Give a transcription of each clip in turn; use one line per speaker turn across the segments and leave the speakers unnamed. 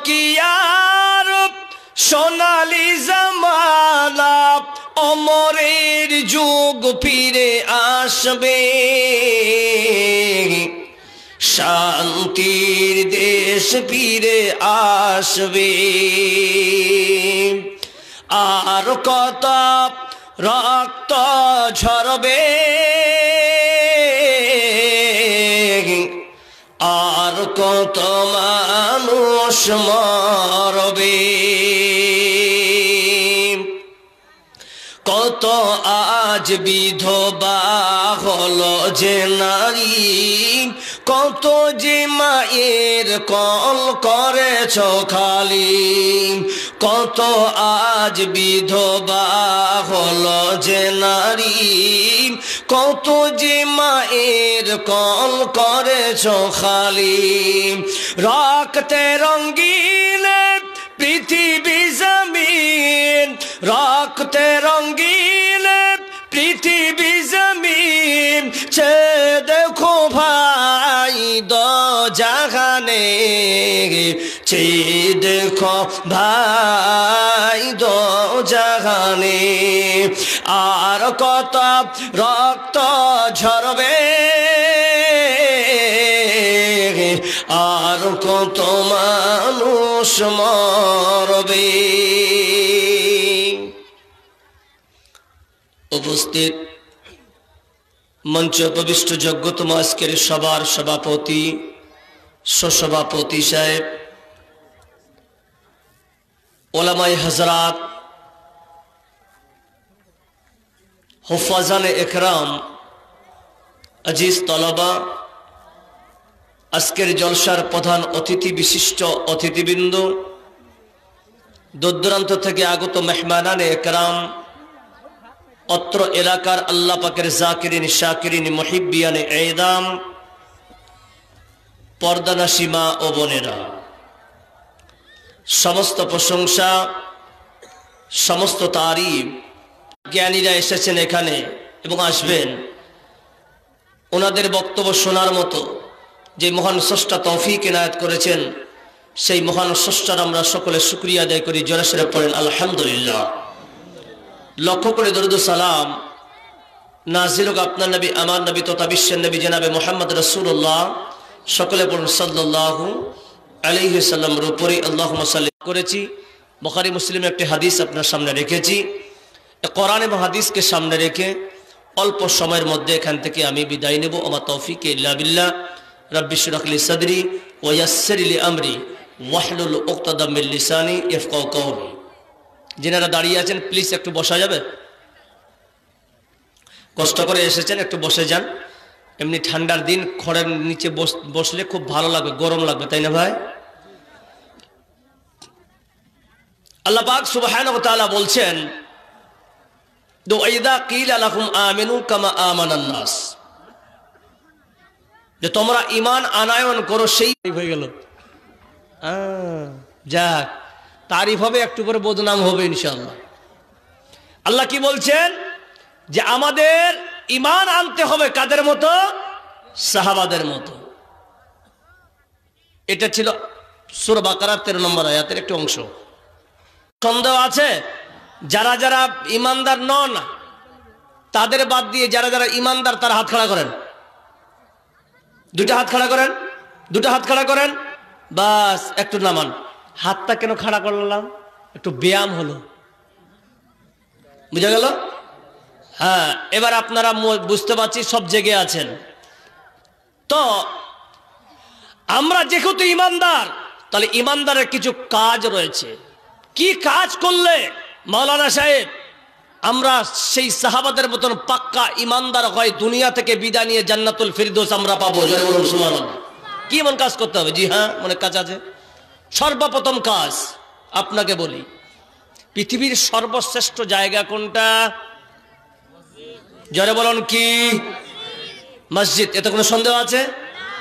কি আর সোনালি জামানা, অমরের যুগ ফিরে আসবে, শান্তির দেশ ফিরে আসবে। আর কত রক্ত ঝরবে, আর কত মানুষ মরবে, কত আজ বিধবা হলো যে নারী, কত যে মায়ের কল করেছ খালি, কত আজ বিধবা হলো যে নারী, কত যে মায়ের কল করেছ খালি। রক্তে রঙ্গিন পৃথিবী জমিন, রক্তে রঙ্গিন পৃথিবী জমিন, সে দেখো ভাই দো জাহানে, সে দেখো ভাই দো জাহানে। আর কত রক্ত ঝরবে, আর কত মানুষ মরবে। উপস্থিত মঞ্চে উপবিষ্ট যোগ্যতম আজকের সবার সভাপতি, সহসভাপতি সাহেব, ওলামায়ে হযরত, হুফাজানে ইকরাম, আজিজ তলবা, আজকের জলসার প্রধান অতিথি, বিশিষ্ট অতিথিবৃন্দ, দূরদূরান্ত থেকে আগত মেহমানানে ইকরাম, অত্র এলাকার আল্লাহ পাকের জাকিরিন শাকিরিন মুহিব্বিয়ানে এদাম, পর্দানাশী মা ও বোনেরা, সমস্ত প্রশংসা, সমস্ত তারিফ, জ্ঞানীরা এসেছেন এখানে এবং আসবেন, ওনাদের বক্তব্য শোনার মতো যে মহান স্রষ্টা তৌফিক এনায়েত করেছেন, সেই মহান স্রষ্টার আমরা সকলে শুকরিয়া আদায় করি। জোরে সোরে পড়েন আলহামদুলিল্লাহ। লক্ষ্য করে দরুদ সালাম নাজিল হোক আপনার নবী, আমার নবী তথা বিশ্বের নবী জনাবে মুহাম্মদ রাসূলুল্লাহ, সকলে পড়ুন সাল্লাল্লাহু আলাইহি সাল্লামের উপরে আল্লাহুম্মা সাল্লি করেছি। বুখারী মুসলিমে একটি হাদিস আপনার সামনে রেখেছি। কোরআন এবং হাদিসকে সামনে রেখে অল্প সময়ের মধ্যে এখান থেকে আমি বিদায় নেব। আমার তৌফিক ইল্লা বিল্লাহ। রব্বি ইশরাহ লি সাদরি ওয়া ইয়াসসির লি আমরি ওয়াহলুল উকতাদাম মিন লিসানি ইয়াফকাহু কওলি। যিনারা দাঁড়িয়ে আছেন প্লিজ একটু বসা যাবে, কষ্ট করে এসেছেন একটু বসে যান। এমনি ঠান্ডার দিন খড়ের নিচে বসলে খুব ভালো লাগবে, গরম লাগবে, তাই না ভাই? আল্লাহ পাক সুবহানাহু ওয়া তাআলা বলছেন, ওয়াইদা কিলা লাহুম আমিনু কামা আমানান নাস, যে তোমরা ঈমান আনায়ন করো, সেই হয়ে গেল। যাক, তারিফ হবে, একটু পরে বদনাম হবে ইনশাআল্লাহ। আল্লাহ কি বলছেন? যে আমাদের ঈমান আনতে হবে কাদের মতো? সাহাবাদের মতো। এটা ছিল সূরা বাকারার 13 নম্বর আয়াতের একটি অংশ। সন্দেহ আছে? যারা যারা ঈমানদার নন তাদের বাদ দিয়ে যারা যারা ঈমানদার তারা হাত খাড়া করেন, দুটা হাত খাড়া করেন, দুটা হাত খাড়া করেন, বাস একটু নামান। হাতটা কেন খাড়া করলাম? একটু ব্যায়াম হলো, বুঝা গেল? হ্যাঁ, এবার আপনারা বুঝতে পারছি সব জেগে আছেন। তো আমরা যেহেতু ঈমানদার, তাহলে ঈমানদারের কিছু কাজ রয়েছে। কি কাজ করলে মাওলানা সাহেব আমরা সেই সাহাবাদের মতন পাক্কা ঈমানদার হয়, দুনিয়া থেকে বিদায় নিয়ে জান্নাতুল ফিরদৌস আমরা পাবো? জোরে বলুন সুবহানাল্লাহ। কি এমন কাজ করতে হবে? জি হ্যাঁ, মনে কাজ আছে। সর্বপ্রথম কাজ আপনাকে বলি, পৃথিবীর সর্বশ্রেষ্ঠ জায়গা কোনটা? জোরে বলুন কি? মসজিদ। এতে কোনো সন্দেহ আছে?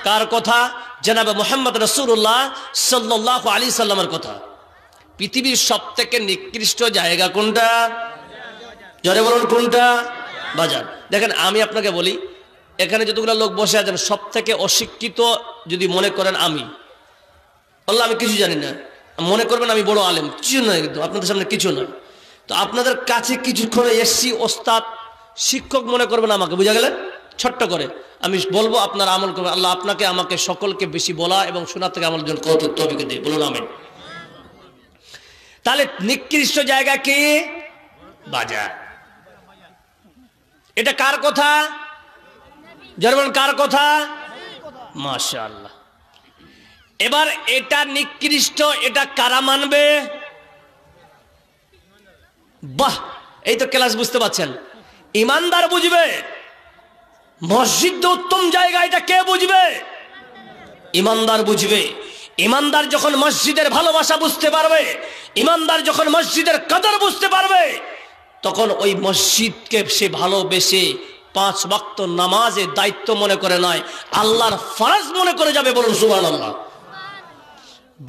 কার কথা? জনাবে মুহাম্মদ রাসূলুল্লাহ সাল্লাল্লাহু আলাইহি সাল্লামের কথা। পৃথিবীর সবথেকে নিকৃষ্ট জায়গা কোনটা? জোরে বলুন কোনটা? বাজার। দেখেন আমি আপনাকে বলি, এখানে যতগুলো লোক বসে আছেন সব থেকে অশিক্ষিত যদি মনে করেন আমি, আল্লাহ আমি কিছু জানি না, মনে করবেন আমি বড় আলেম, কিছু নয়, কিন্তু আপনাদের সামনে কিছু নয়। তো আপনাদের কাছে কিছুক্ষণ এসছি, ওস্তাদ শিক্ষক মনে করবেন আমাকে, বুঝা গেলেন? ছোট্ট করে আমি বলবো, আপনারা আমল করবেন। আল্লাহ আপনাকে আমাকে সকলকে বেশি বলা এবং শোনা থেকে আমল জন্য কত তৌফিক দেয়, বলুন আমিন। তাহলে নিকৃষ্ট জায়গা কি? বাজার। এটা কার কথা? জানেন কার কথা? মাশাআল্লাহ। এবার এটা নিকৃষ্ট, এটা কারা মানবে? বাহ, এই তো ক্লাস বুঝতে পারছেন। ইমানদার বুঝবে। মসজিদ উত্তম জায়গা, এটা কে বুঝবে? ইমানদার বুঝবে। ইমানদার যখন মসজিদের ভালোবাসা বুঝতে পারবে, ইমানদার যখন মসজিদের কদর বুঝতে পারবে, তখন ওই মসজিদকে সে ভালোবেসে 5 ওয়াক্ত নামাজের দায়িত্ব মনে করে নয়, আল্লাহর ফরজ মনে করে যাবে, বলুন সুবহানাল্লাহ।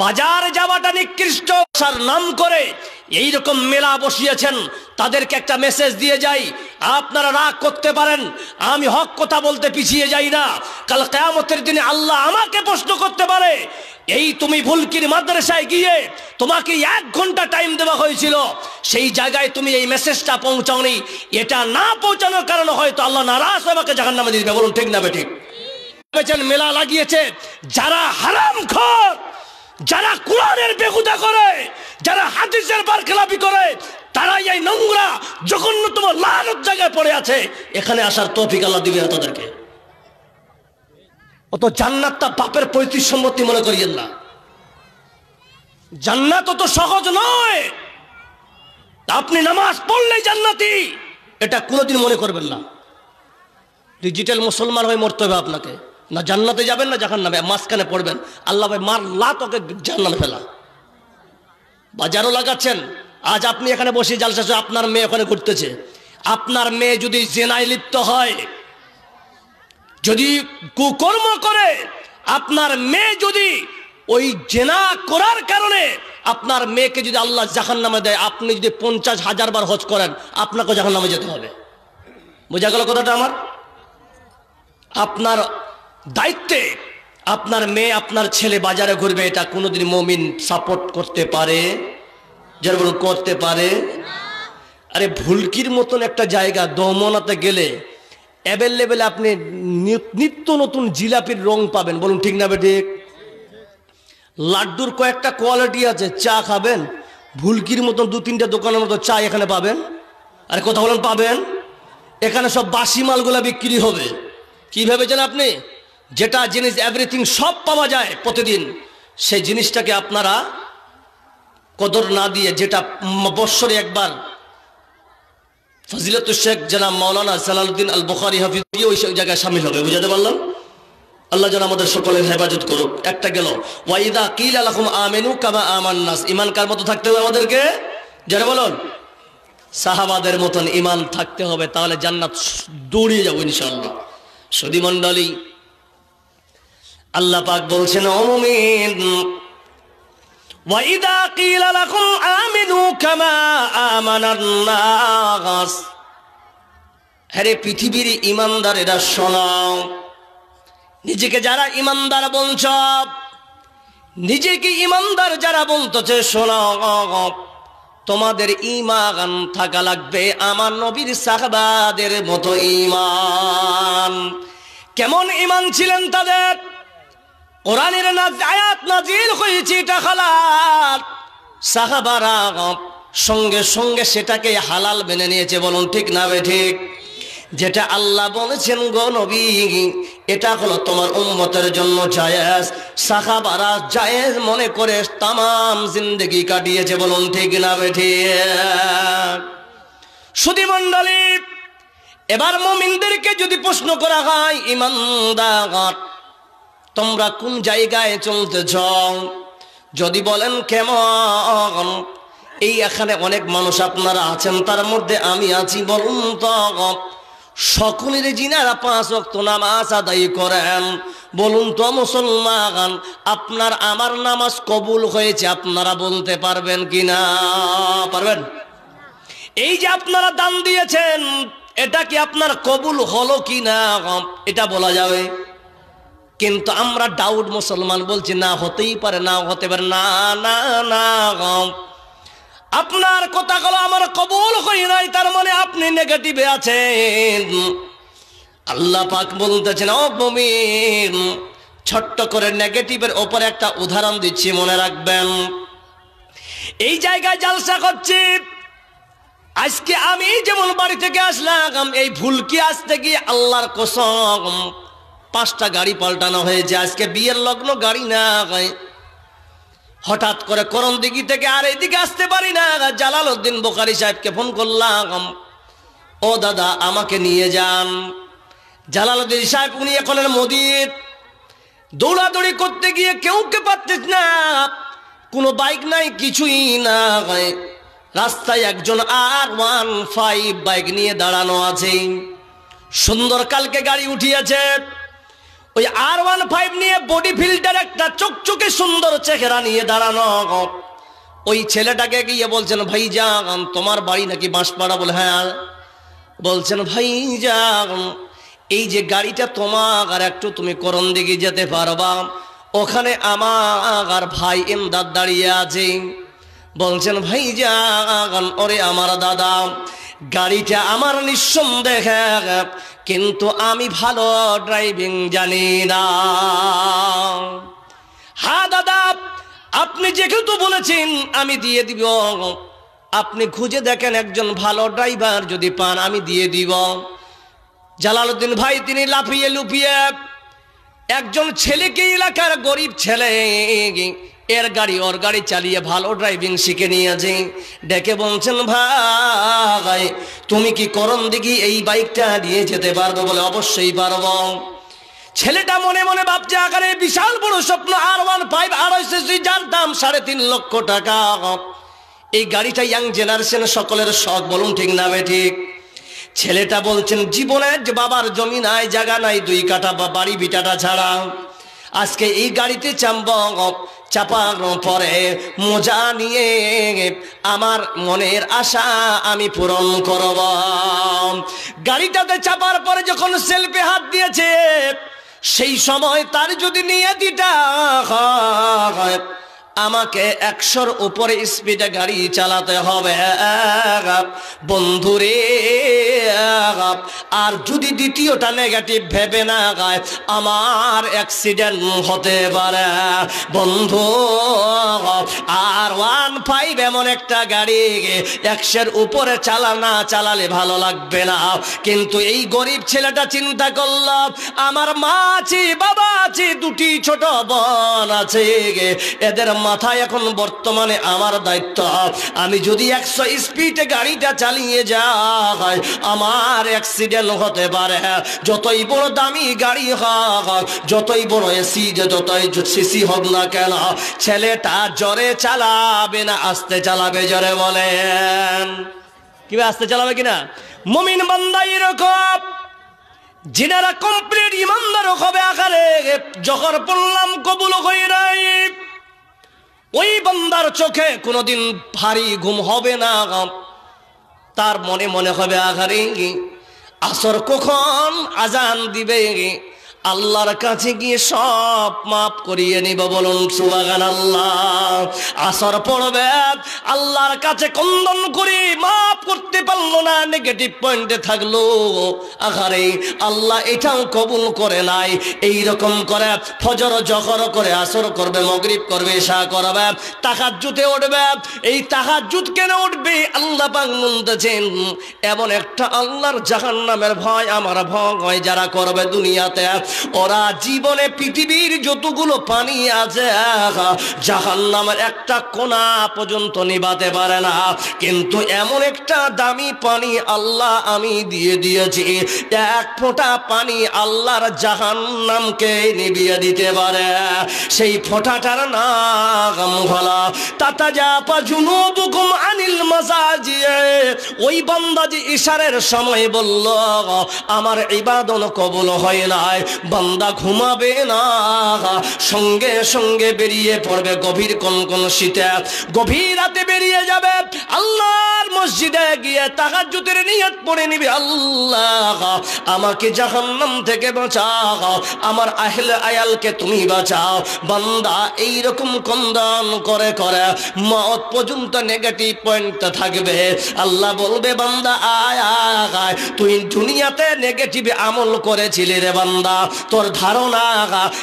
বাজার যাওয়াটা নিকৃষ্ট নাম করে এইরকম মেলা বসিয়েছেন, তাদেরকে একটা মেসেজ দিয়ে যাই, আপনারা রাগ করতে পারেন, আমি হক কথা বলতে পিছিয়ে যাই না। কাল কিয়ামতের দিনে আল্লাহ আমাকে প্রশ্ন করতে পারে, এই তুমি ভুলকির মাদ্রাসায় গিয়ে তোমাকে 1 ঘন্টা টাইম দেওয়া হয়েছিল, সেই জায়গায় তুমি এই মেসেজটা পৌঁছাওনি, এটা না পৌঁছানোর কারণে হয়তো আল্লাহ নারাজ হয়ে আমাকে জাহান্নামে দিবে, বলুন ঠিক না বেঠিক? মেলা লাগিয়েছে যারা হারামখোর, যারা কোরআনের বেহুদা করে, যারা হাদিসের বরখেলাপি করে, তারাই এই নোংরা জঘন্যতম লানত জায়গায় পড়ে আছে। এখানে আসার তৌফিক আল্লাহ দিবে না তাদেরকে। অত জান্নাতটা বাপের পৈতৃক সম্পত্তি মনে করিয়েন না। জান্নাত অত সহজ নয়, আপনি নামাজ পড়লেই জান্নাতি, এটা কোনোদিন মনে করবেন না। ডিজিটাল মুসলমান হয়ে মরতে হবে আপনাকে, না জান্নাতে যাবেন না জাহান্নামে, মাঝখানে পড়বেন। আল্লাহ ভাই মারলা তোকে জাহান্নামে ফেলা। বাজারও লাগাচ্ছেন, আজ আপনি এখানে বসে জালসা, আপনার মেয়ে ওখানে ঘুরতেছে, আপনার মেয়ে যদি জেনায় লিপ্ত হয়, যদি কুকর্ম করে, আপনার মেয়ে যদি ওই জেনা করার কারণে আপনার মেয়েকে যদি আল্লাহ জাহান্নামে দেয়, আপনি যদি 50,000 বার হজ করেন, আপনাকে জাহান্নামে যেতে হবে। বোঝা গেল কথাটা আমার? আপনার দায়িত্বে আপনার মেয়ে, আপনার ছেলে বাজারে ঘুরবে, এটা কোনোদিন মুমিন সাপোর্ট করতে পারে? যারা বলুন করতে পারে। আরে ভুলকির মতন একটা জায়গা, দমনাতে গেলে অ্যাভেলেবেল আপনি নিত্য নতুন জিলাপির রং পাবেন, বলুন ঠিক না বেঠিক? লাড্ডুর কয়েকটা কোয়ালিটি আছে, চা খাবেন, ভুলকির মতন 2-3টা দোকানের মতো চা এখানে পাবেন। আরে কথা বলেন পাবেন? এখানে সব বাসি মালগুলা বিক্রি হবে। কি ভেবেছেন আপনি? যেটা জিনিস এভরিথিং সব পাওয়া যায় প্রতিদিন, সেই জিনিসটাকে আপনারা কদর না দিয়ে, যেটা বৎসরে একবার ফজিলতুল শেখ জনাব মাওলানা জালালউদ্দিন আল বুখারী হাফিজ ওই জায়গায় শামিল হবে। বুঝাতে পারলাম? আল্লাহ যেন আমাদের সকলের হেফাজত করুক। একটা গেল, ওয়াইদা কিলা লাহুম আমিনু কামা আমান্নাস, ঈমান কার মতো থাকতে হবে আমাদেরকে? যারা বলুন সাহাবাদের মতন ঈমান থাকতে হবে, তাহলে জান্নাত দৌড়িয়ে যাবো ইনশাআল্লাহ। সুধী মণ্ডলী, আল্লাহ পাক বলছেন, ও মুমিন, ওয়াইদা কিলা লাহুম আমিনু কামা আমানান নাস, আরে পৃথিবীর ঈমানদারেরা শোনাও, নিজেকে যারা ঈমানদার বলছ, নিজেকে ঈমানদার যারা বলতেছে, শোনাও, তোমাদের ঈমান থাকা লাগবে আমার নবীর সাহাবাদের মতো ঈমান। কেমন ঈমান ছিলেন তাদের? কোরআনের আয়াত নাজিল হয়েছে, এটা হালাল, সাহাবারা সঙ্গে সঙ্গে সেটাকে হালাল মেনে নিয়েছে, বলুন ঠিক না বেঠিক? যেটা আল্লাহ বলেছেন গো নবী, এটা হলো তোমার উম্মতের জন্য জায়েজ, সাহাবারা জায়েজ মনে করে তামাম জিন্দেগি কাটিয়েছে, বলুন ঠিক না বেঠিক? সুধী মণ্ডলী, এবার মুমিনদেরকে যদি প্রশ্ন করা হয়, ঈমানদার তোমরা কোন জায়গায় চলতেছ? যদি বলেন কেমন, এই এখানে অনেক মানুষ আপনারা আছেন, তার মধ্যে আমি আছি, বলুন তো সকলের যিনারা 5 ওয়াক্ত নামাজ আদায় করেন, বলুন তো মুসলমান, আপনার আমার নামাজ কবুল হয়েছে আপনারা বলতে পারবেন কিনা? পারবেন? এই যে আপনারা দান দিয়েছেন, এটা কি আপনার কবুল হলো কিনা, এটা বলা যাবে? কিন্তু আমরা ডাউট মুসলমান বলছি না হতেই পারে, না হতে পারে, না না না আপনার কথাগুলো আমার কবুল হয় নাই, তার মানে আপনি নেগেটিভে আছেন। আল্লাহ পাক বলতেছেন, ও মুমিন, ছোট্ট করে নেগেটিভের ওপর একটা উদাহরণ দিচ্ছি, মনে রাখবেন। এই জায়গায় জালসা করছি, আজকে আমি যেমন বাড়ি থেকে আসলাম, এই ভুলকি আসতে গিয়ে আল্লাহর কসম 5টা গাড়ি পাল্টানো হয়েছে। আজকে বিয়ের লগ্ন, গাড়ি না হয়, হঠাৎ করে করণদিঘি থেকে আর এইদিকে আসতে পারি না। জালালউদ্দিন বুখারী সাহেবকে ফোন করলাম, ও দাদা আমাকে নিয়ে যান। জালালউদ্দিন সাহেব উনি এখন মদির, দৌড়াদৌড়ি করতে গিয়ে কেউকে পারতেছ না, কোনো বাইক নাই, কিছুই না। রাস্তায় একজন R15 বাইক নিয়ে দাঁড়ানো আছে, সুন্দর কালকে গাড়ি উঠিয়েছে। ওই R15 নিয়ে বডি ফিল্টার একটা চকচকে সুন্দর চেহারা নিয়ে দাঁড়ানো। ওই ছেলেটাকে গিয়ে বলছেন, ভাইজান তোমার বাড়ি নাকি বাঁশপাড়া? বলে হ্যাঁ। বলছেন, ভাইজান এই যে গাড়িটা তোমার, আর একটু তুমি করণদিঘি যেতে পারবা? ওখানে আমার ভাই ইমদাদ দাঁড়িয়ে আছে। বলছেন, ভাইজান ওরে আমার দাদা, গাড়িটা আমার নিঃসন্দেহে, কিন্তু আমি ভালো ড্রাইভিং জানি না। হ্যাঁ দাদা, আপনি যেহেতু বলেছেন আমি দিয়ে দিব, আপনি খুঁজে দেখেন একজন ভালো ড্রাইভার যদি পান আমি দিয়ে দিব। জালালউদ্দিন ভাই তিনি লাফিয়ে লুফিয়ে একজন ছেলেকে, এলাকার গরিব ছেলে, এর গাড়ি ওর গাড়ি চালিয়ে ভালো ড্রাইভিং শিখে নিয়েছে, ডেকে বলছেন, ভাই তুমি কি করণদিঘি এই বাইকটা নিয়ে যেতে পারবো? বলে অবশ্যই পারবো। ছেলেটা মনে মনে ভাবছে, আকারে বিশাল বড় স্বপ্ন, R15 250 যার দাম 3.5 লক্ষ টাকা। এই গাড়িটা ইয়াং জেনারেশন সকলের শখ, বলুন ঠিক না ঠিক? ছেলেটা বলছেন, জীবনে যে বাবার জমি নাই, জায়গা নাই 2 কাঠা বা বাড়ি ভিটাটা ছাড়া, আজকে এই গাড়িতে চাপার পরে মজা নিয়ে আমার মনের আশা আমি পূরণ করব। গাড়িটাতে চাপার পরে যখন সেলফে হাত দিয়েছে, সেই সময় তার যদি নিয়ে দিটা হয়, আমাকে 100-র উপরে স্পিডে গাড়ি চালাতে হবে বন্ধুরে। আর যদি দ্বিতীয়টা নেগেটিভ ভেবে না গায়, আমার অ্যাক্সিডেন্ট হতে পারে বন্ধু। R15 এমন একটা গাড়ি 100-র উপরে চালালে ভালো লাগবে না। কিন্তু এই গরিব ছেলেটা চিন্তা করল, আমার মা আছে, বাবা আছে, 2টি ছোট বোন আছে, এদের মাথায় এখন বর্তমানে আমার দায়িত্ব। আমি যদি 100 স্পিডে গাড়িটা চালিয়ে যাই, আমার অ্যাক্সিডেন্ট হতে পারে। যতই বড় দামি গাড়ি হোক, যতই বড় এসি, যতই সিসি হোক না কেন, ছেলেটা জোরে চালাবে না আস্তে চালাবে? জোরে বলেন, কিভাবে আস্তে চালাবে কিনা? মুমিন বান্দা এরকম, যিনারা কমপ্লিট ইমানদার হবে, আকারে যখন পড়লাম কবুল হই নাই, ওই বান্দার চোখে কোনোদিন ভারী ঘুম হবে না। তার মনে মনে হবে, আঘারে আসর কখন আজান দিবে, আল্লাহর কাছে গিয়ে সব মাফ করিয়ে নিব। বলুন সুবহানাল্লাহ। আসর পড়বে, আল্লাহর কাছে কন্দন করি, মাফ করতে পারলো না, নেগেটিভ পয়েন্টে থাকলো, আহারে আল্লাহ এটাও কবুল করে নাই। এই রকম করে ফজর জহর করে, আসর করবে, মাগরিব করবে, ইশা করবে, তাহাজ্জুদে উঠবে। এই তাহাজ্জুদ কেন উঠবে? আল্লাহ পাক বলতেছেন, এমন একটা আল্লাহর জাহান্নামের ভয়, আমার ভয় যারা করবে দুনিয়াতে, ওরা জীবনে পৃথিবীর যতগুলো পানি আছে জাহান্নামের একটা কোনা পর্যন্ত নিভাতে পারে না। কিন্তু এমন একটা দামি পানি আল্লাহ আমি দিয়ে দিয়েছি, 1 ফোঁটা পানি আল্লাহর জাহান্নামকে নিভিয়ে দিতে পারে। সেই ফোঁটাটার নাম হলো তাতাজাফা জুনুবুকুম আনিল মাসাজি, ওই বান্দা যে ইশারের সময় বলল আমার ইবাদত কবুল হয় নাই, বান্দা ঘুমাবে না, সঙ্গে সঙ্গে বেরিয়ে পড়বে গভীর কনকন শীতে, গভীর রাতে বেরিয়ে যাবে আল্লাহর মসজিদে গিয়ে তাহাজ্জুদের নিয়ত পড়ে নিবে, আল্লাহ আমাকে জাহান্নাম থেকে বাঁচাও, আমার আহলে আয়ালকে তুমি বাঁচাও। বান্দা এইরকম কন্দন করে করে মওত পর্যন্ত নেগেটিভ পয়েন্ট থাকবে। আল্লাহ বলবে বান্দা আয় আয়, তুই দুনিয়াতে নেগেটিভ আমল করেছিলি রে বান্দা, তোর ধারণা,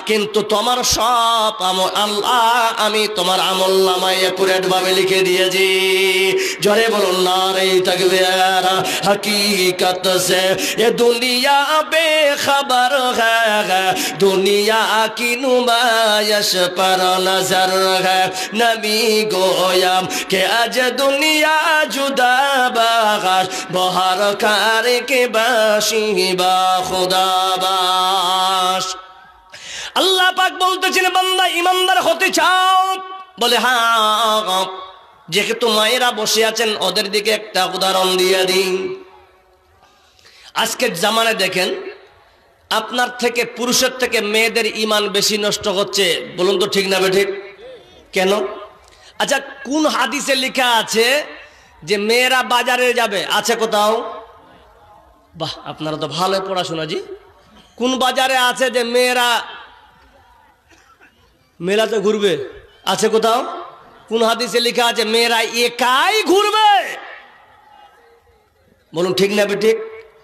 কিন্তু তোমার সব আমল আল্লাহ আমি তোমার আমল নামায় একুরেট ভাবে লিখে দিয়েছি। জোরে বলুন নারে তাকবীর। हकीकत से ये दुनिया बेखबर है, दुनिया की नुमाइश पर नजर है, नबी गोयम के आज दुनिया जुदा बागश बहर कार के बाशी बा खुदा बाश। আল্লাহ পাক বলতেছেন বান্দা ইমানদার হতে চাও? বলে হ্যাঁ। যেহেতু মায়েরা বসে আছেন ওদের দিকে একটা উদাহরণ দিয়ে দিন। আজকের জামানে দেখেন আপনার থেকে পুরুষের থেকে মেয়েদের ঈমান বেশি নষ্ট হচ্ছে, বলুন তো ঠিক না বেঠিক? কেন? আচ্ছা কোন হাদিসে লেখা আছে যে মেয়েরা বাজারে যাবে? আছে কোথাও? বাহ, আপনারা তো ভালো পড়াশোনা জি। কোন বাজারে আছে যে মেয়েরা মেলাতে ঘুরবে? আছে কোথাও? কোন হাদিসে লেখা আছে মেয়েরা একাই ঘুরবে? বলুন ঠিক না বেঠিক?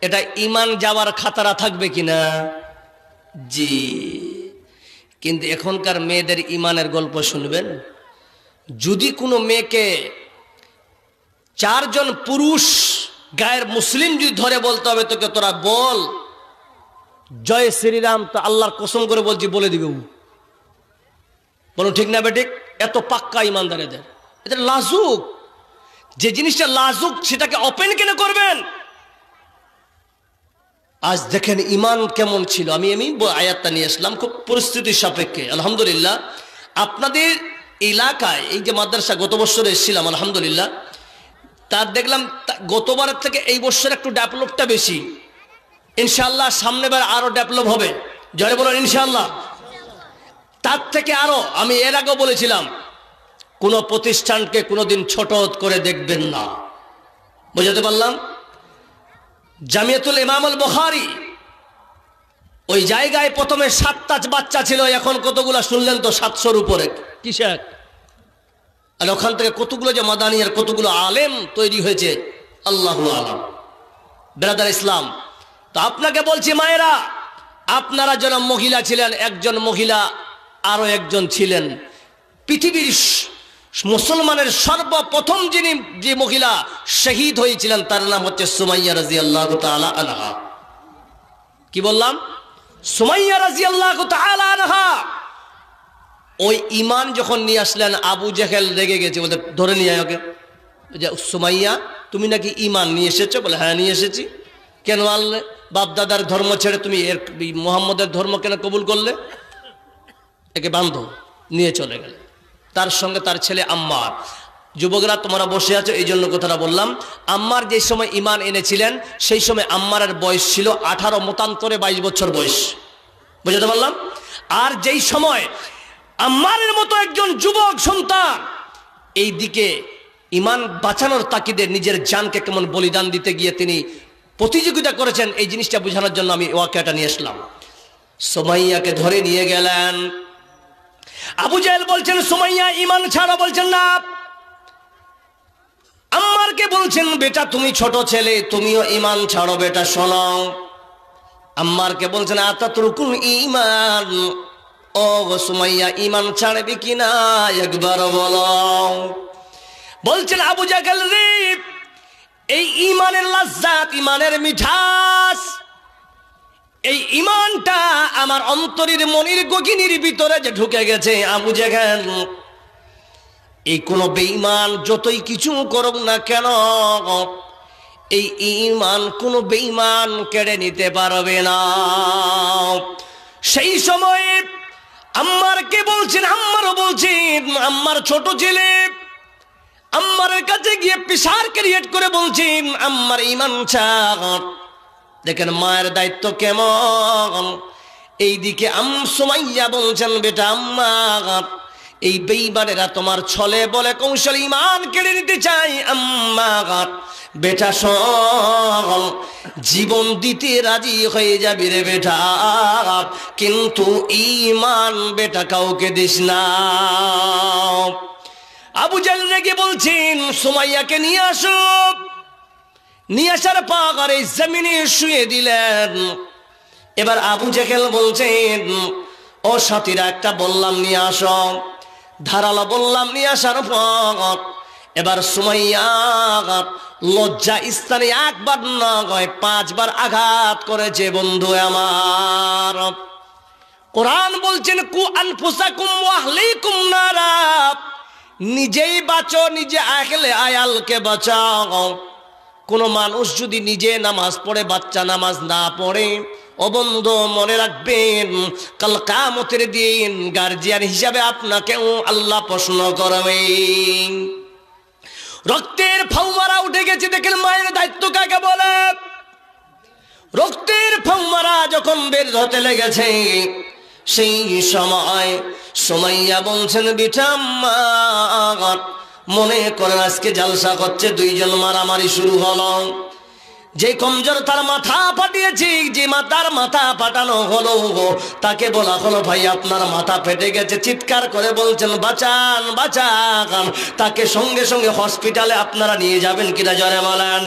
এটা ঈমান যাওয়ার খাতারা থাকবে কিনা? জি। কিন্তু এখনকার মেয়েদের ঈমানের গল্প শুনবেন। যদি কোনো মেয়েকে চারজন পুরুষ গায়ের মুসলিম যদি ধরে বলতে হবে তোকে তোরা বল জয় শ্রীরাম, তো আল্লাহর কসম করে বলছি বলে দিবে। বলুন ঠিক না বেঠিক? এত পাক্কা ইমানদার এদের। এদের লাজুক, যে জিনিসটা লাজুক সেটাকে ওপেন কেন করবেন? আজ দেখেন ইমান কেমন ছিল। আমি আয়াতটা নিয়ে আসলাম খুব পরিস্থিতির সাপেক্ষে। আলহামদুলিল্লাহ আপনাদের এলাকায় এই যে মাদ্রাসা গত বছর এসেছিলাম, আলহামদুলিল্লাহ তার দেখলাম গতবারের থেকে এই বছর একটু ডেভেলপটা বেশি। ইনশাআল্লাহ সামনেবার আরো ডেভেলপ হবে। জয় বলুন ইনশাআল্লাহ। তার থেকে আরো, আমি এর আগেও বলেছিলাম কোনো প্রতিষ্ঠানকে কোনোদিন ছোট করে দেখবেন না। বুঝাতে পারলাম? জামিয়াতুল ইমামুল বুখারী ওই জায়গায় প্রথমে 7টা বাচ্চা ছিল, এখন কতগুলো শুনলেন তো? 700-র উপরে। কিসের? আর ওখান থেকে কতগুলো যে মাদানী আর কতগুলো আলেম তৈরি হয়েছে আল্লাহু আলাম। ব্রাদার ইসলাম, তো আপনাকে বলছি মায়েরা, আপনারা যারা মহিলা ছিলেন, একজন মহিলা আরো একজন ছিলেন পৃথিবীর মুসলমানের সর্বপ্রথম যিনি যে মহিলা শহীদ হয়েছিলেন তার নাম হচ্ছে সুমাইয়া রাদিয়াল্লাহু তাআলা আনহা। কি বললাম? সুমাইয়া রাদিয়াল্লাহু তাআলা আনহা। ওই ঈমান যখন নিয়ে আসলেন আবু জেহেল রেগে গেছে, বলতে ধরে নিয়ে ওকে যে সুমাইয়া তুমি নাকি ঈমান নিয়ে এসেছো? বলে হ্যাঁ নিয়ে এসেছি। কেন আনলে? বাপ দাদার ধর্ম ছেড়ে তুমি এর মুহাম্মদের ধর্ম কেন কবুল করলে? একে বান্ধব নিয়ে চলে গেল। তার সঙ্গে তার ছেলে আম্মার। যুবকরা তোমরা বসে আছো এই জন্য কথাটা বললাম। আম্মার যে সময় ঈমান এনেছিলেন সেই সময় আম্মারের বয়স ছিল 18, মতান্তরে 22 বছর বয়স। বুঝতে পারলাম? আর যেই সময় আম্মারের মতো একজন যুবক সন্তান এই দিকে ঈমান বাঁচানোর তাকিদে নিজের জানকে কেমন বলিদান দিতে গিয়ে তিনি প্রতিযোগিতা করেছেন, এই জিনিসটা বোঝানোর জন্য আমি ওয়াকিয়াটা নিয়ে আসলাম। সুমাইয়াকে ধরে নিয়ে গেলেন। আবু জেহেল বলছেন সুমাইয়া ঈমান ছাড়ো, বলছেন না। আম্মারকে বলছেন বেটা তুমি ছোট ছেলে, তুমিও ঈমান ছাড়ো বেটা, শোনো। আম্মারকে বলছেন আতাতরুকুল ঈমান, ও সুমাইয়া ঈমান ছাড়বে কিনা একবার বলো। বলছেন আবু জেহেল রে, এই ঈমানের লাজ্জাত, ঈমানের মিঠাস, এই ঈমানটা আমার অন্তরের মনির গগিনীর ভিতরে যে ঢুকে গেছে। আবু জেহেল এই কোন বেঈমান যতই কিছু করুক না কেন, এই ঈমান কোন বেঈমান কেড়ে নিতে পারবে না। সেই সময় আম্মারকে বলছেন, আম্মারও বলছেন, আম্মার ছোট ছেলে আম্মারের কাছে গিয়ে প্রেসার ক্রিয়েট করে বলছি আম্মার ঈমান চাক। দেখেন মায়ের দায়িত্ব কেমন। এইদিকে সুমাইয়া বলছেন বেটা আম্মা এই বেঈমানেরা তোমার ছলে বলে কৌশল ঈমান কেড়ে নিতে চাই। আম্মা বেটা শোন, জীবন দিতে রাজি হয়ে যাবি রে বেটা, কিন্তু ঈমান বেটা কাউকে দিস না। আবু জাহল রেগে বলছেন সুমাইয়াকে নিয়ে আসো। নিয়ে আসার পর এই জমিনে শুয়ে দিলেন। এবার আবু জাহল বলছেন ও সাথীরা একটা বললাম নিয়ে আসো, ধারালো বললাম নিয়ে আসার পর এবার সুমাইয়া লজ্জা স্থানে একবার নয় 5 বার আঘাত করেছে। বন্ধু আমার, কোরআন বলছেন কু আনফুসাকুম ওয়া আহলিকুম নারা, নিজেই বাঁচো, নিজে আহলে আয়ালকে বাঁচাও। কোন মানুষ যদি নিজে নামাজ পড়ে বাচ্চা নামাজ না পড়ে, ও বন্ধু মনে রাখবেন কাল কিয়ামতের দিন গার্জিয়ান হিসাবে আপনাকেও আল্লাহ প্রশ্ন করবে। রক্তের ফাওয়ারা উঠে গেছে, দেখেন মায়ের দায়িত্ব কাকে বলে। রক্তের ফাওয়ারা যখন বের হতে লেগেছে সেই সময় সুমাইয়া বলছেন বেটা আম্মা মনে করেন আজকে জালসা করছে, 2 জন মারামারি শুরু হলো। যে কমজোর তার মাথা ফাটিয়েছি, যে মাতার মাথা ফাটানো হলো তাকে বলা হলো ভাই আপনার মাথা ফেটে গেছে। চিৎকার করে বলছেন বাঁচান বাঁচান, তাকে সঙ্গে সঙ্গে হসপিটালে আপনারা নিয়ে যাবেন কিনা জোরে বলেন।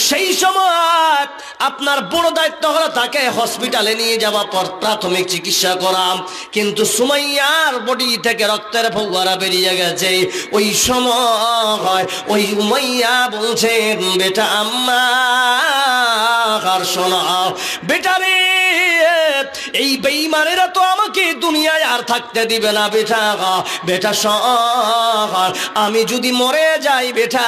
সেই সময় আপনার বড় দায়িত্ব হলো তাকে হসপিটালে নিয়ে যাওয়া, পর প্রাথমিক চিকিৎসা করা। কিন্তু সুমাইয়ার বডি থেকে রক্তের ফোয়ারা বেরিয়ে গেছে। ওই সময় ওই উমাইয়া বলছেন বেটা আম্মা শোনা বেটারে, এই বেঈমানেরা তো আমাকে দুনিয়ায় আর থাকতে দিবে না বেটা। বেটা শোন, আমি যদি মরে যাই বেটা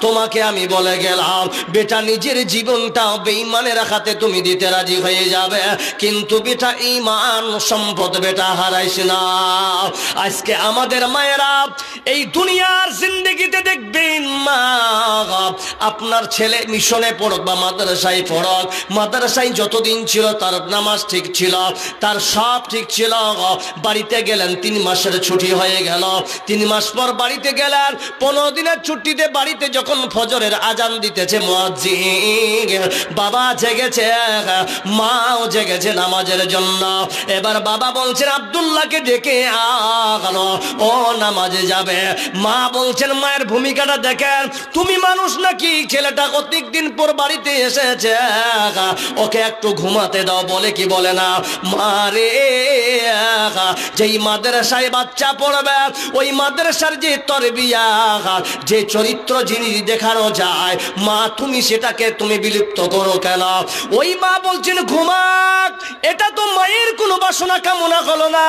তোমাকে আমি বলে গেলাম বেটা নিজের জীবনটা বেঈমানের হাতে তুমি দিতে রাজি হয়ে যাবে, কিন্তু বেটা ঈমান সম্পদ বেটা হারাইস না। আজকে আমাদের মায়েরা এই দুনিয়ার জিন্দেগিতে দেখবেন মা আপনার ছেলে মিশনে পড়ক বা মাদ্রাসায় পড়ক, মাদ্রাসায় যতদিন ছিল তার নামাজ ঠিক ছিল, তার সব ঠিক ছিল। বাড়িতে গেলেন 3 মাসের ছুটি হয়ে গেল, 3 মাস পর বাড়িতে গেলেন, 15 দিনের ছুটিতে বাড়িতে যখন ফজরের আজান দিতেছে মুয়াজ্জিন, বাবা জেগেছে, মাও জেগেছে নামাজের জন্য। এবার বাবা বলছেন আব্দুল্লাহকে ডেকে আনো, ও নামাজে যাবে। মা বলছেন মায়ের ভূমিকাটা দেখেন, তুমি মানুষ নাকি, ছেলেটা কতদিন দিন পর বাড়িতে এসেছে, ওকে একটু ঘুমাতে দাও। বলে কি বলে না মারে, যেই মাদ্রাসায় বাচ্চা পড়বে ওই মাদ্রাসার যে তরবিয়া যে চরিত্র জিনিস দেখানো যায়, মা তুমি সেটাকে তুমি বিলুপ্ত করো কেন? ওই মা বলছেন ঘুমাক। এটা তো মায়ের কোনো বাসনা কামনা হলো না,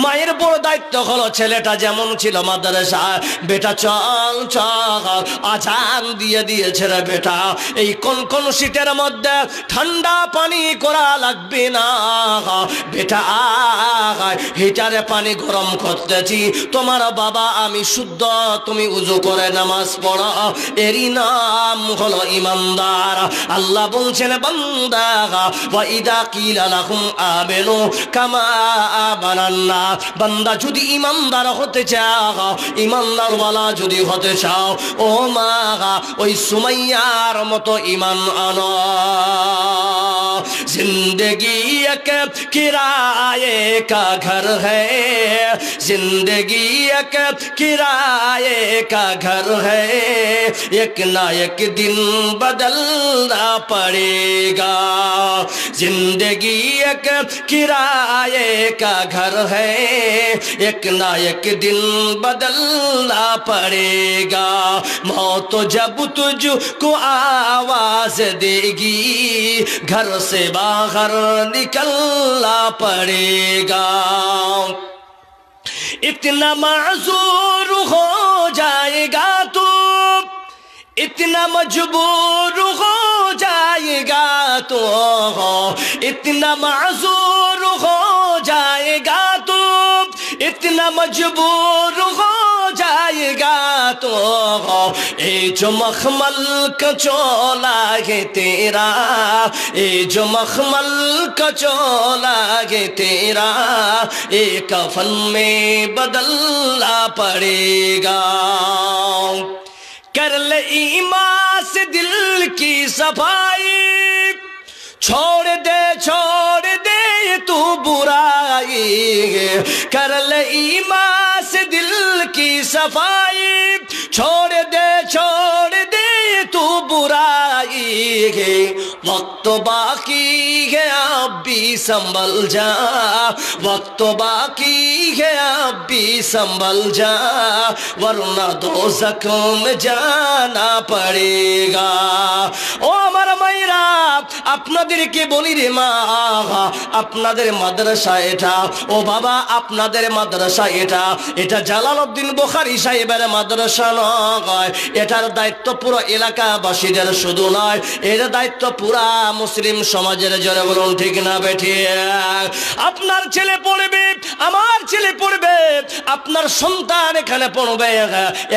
মায়ের বড় দায়িত্ব হলো ছেলেটা যেমন ছিল মাদ্রাসায়, বেটা চল চল আজান দিয়ে দিয়েছে রে বেটা, এই কোন কোন শীতের মধ্যে ঠান্ডা পানি করা লাগবে না বেটা, হিটারে পানি গরম করতেছি, তোমার বাবা আমি শুদ্ধ, তুমি উজু করে নামাজ পড়ো, এরই নাম হলো ইমানদার। আল্লাহ বলছেন বান্দা ওয়া ইদা কিলা লাহুম আমিনু কামা আমানান নাস, বান্দা যদি ইমানদার হতে চাও, ইমানদার ওয়ালা যদি হতে চাও, ও মা ওই সুমাইয়ার মতো ঈমান আনো। जिंदगी एक किराए का घर है, जिंदगी एक किराए का घर है, एक ना एक दिन बदलना पड़ेगा। जिंदगी एक किराए का घर है, एक ना एक दिन बदलना पड़ेगा। मौत जब तुझको आवाज देगी, घर से बाहर निकलना पड़ेगा। इतना माज़ूर हो जाएगा तू, इतना मजबूर हो जाएगा तो, इतना माज़ूर हो जाएगा तो, इतना मजबूर हो जाएगा तो, तो ये जो मखमल का चोला है तेरा, ये जो मखमल का चोला है तेरा, ये कफन में बदलना पड़ेगा। कर ले ईमान से दिल की सफाई, छोड़ दे तू बुराई, कर ले ईमान से दिल की सफाई, छोड़ दे तू बुराई। वक्त बाकी है अब भी संभल जा, वक्त बाकी है अब भी संभल जा, वरना दोज़ख में जाना पड़ेगा। ओ আমার মায়েরা, আপনাদেরকে বলি রে মা, আপনাদের মাদ্রাসা এটা, ও বাবা আপনাদের মাদ্রাসা এটা, এটা জালালউদ্দিন বুখারী সাহেবের মাদ্রাসা নয়, এটার দায়িত্ব পুরো এলাকাবাসীদের শুধু নয়, এর দায়িত্ব পুরা মুসলিম সমাজের। জোরে বলুন ঠিক না বেঠিক? আপনার ছেলে পড়বে, আমার ছেলে পড়বে, আপনার সন্তান এখানে পড়বে,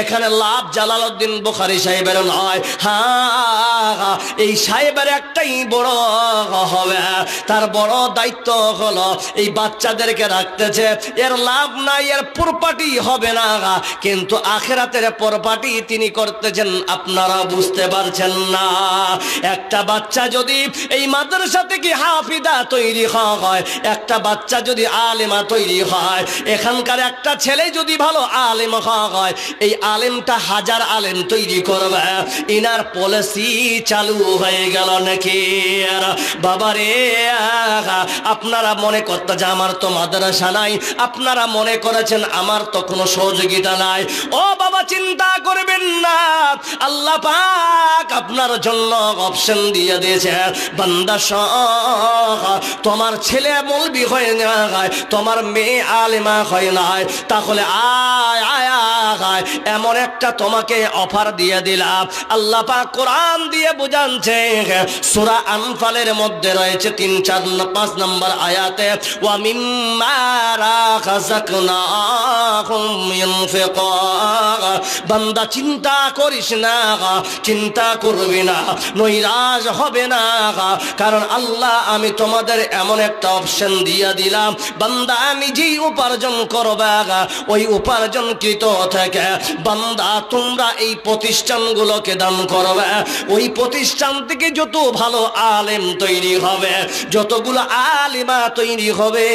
এখানে লাভ জালালউদ্দিন বুখারী সাহেবের নয়। হ্যাঁ, এই সাহেবের একটাই বড় হবে, তার বড় দায়িত্ব হলো এই বাচ্চাদেরকে রাখতেছে, এর লাভ নাই, এর প্রপার্টি হবে না, কিন্তু আখিরাতের প্রপার্টি তিনি করতেছেন। আপনারা বুঝতে পারছেন না? একটা বাচ্চা যদি এই মাদ্রাসা থেকে হাফিদা তৈরি হয়, একটা বাচ্চা যদি আলেমা তৈরি হয়, এখানকার একটা ছেলে যদি ভালো আলেম হয়, এই আলেমটা হাজার আলেম তৈরি করবে। ইনার পলিসি চালু হয়ে গেল নাকি? বাবারে, আপনারা মনে করতে যে আমার তো মাদ্রাসা নাই, আপনারা মনে করেছেন আমার তো কোনো সহযোগিতা নাই। ও বাবা, চিন্তা করবেন না, আল্লাহ পাক আপনার জন্য অপশন দিয়ে দিয়েছে। বান্দা তোমার ছেলে মৌলবি হয় না, তোমার মেয়ে আলেমা হয় না, তাহলে আয় আয় আয়, এমন একটা তোমাকে অফার দিয়ে দিলাম। আল্লাহ পাক কোরআন দিয়ে বুঝাচ্ছে, সূরা আনফালের মধ্যে রয়েছে 3, 4, 5 নম্বর আয়াতে, ওয়া মিম্মা রাযাকনাহুম ইউনফিকুন। বান্দা চিন্তা করিস না, চিন্তা করবি না, নৈরাশ হবে না, কারণ আল্লাহ আমি তোমাদের এমন একটা অপশন দিয়ে দিলাম, বান্দা নিজেই উপার্জন করবে, ওই উপার্জনকৃত থেকে বান্দা তোমরা এই প্রতিষ্ঠানগুলোকে দান করবে। ওই প্রতিষ্ঠান থেকে যত ভালো আলেম তৈরি হবে, যতগুলো আলিমা তৈরি হবে,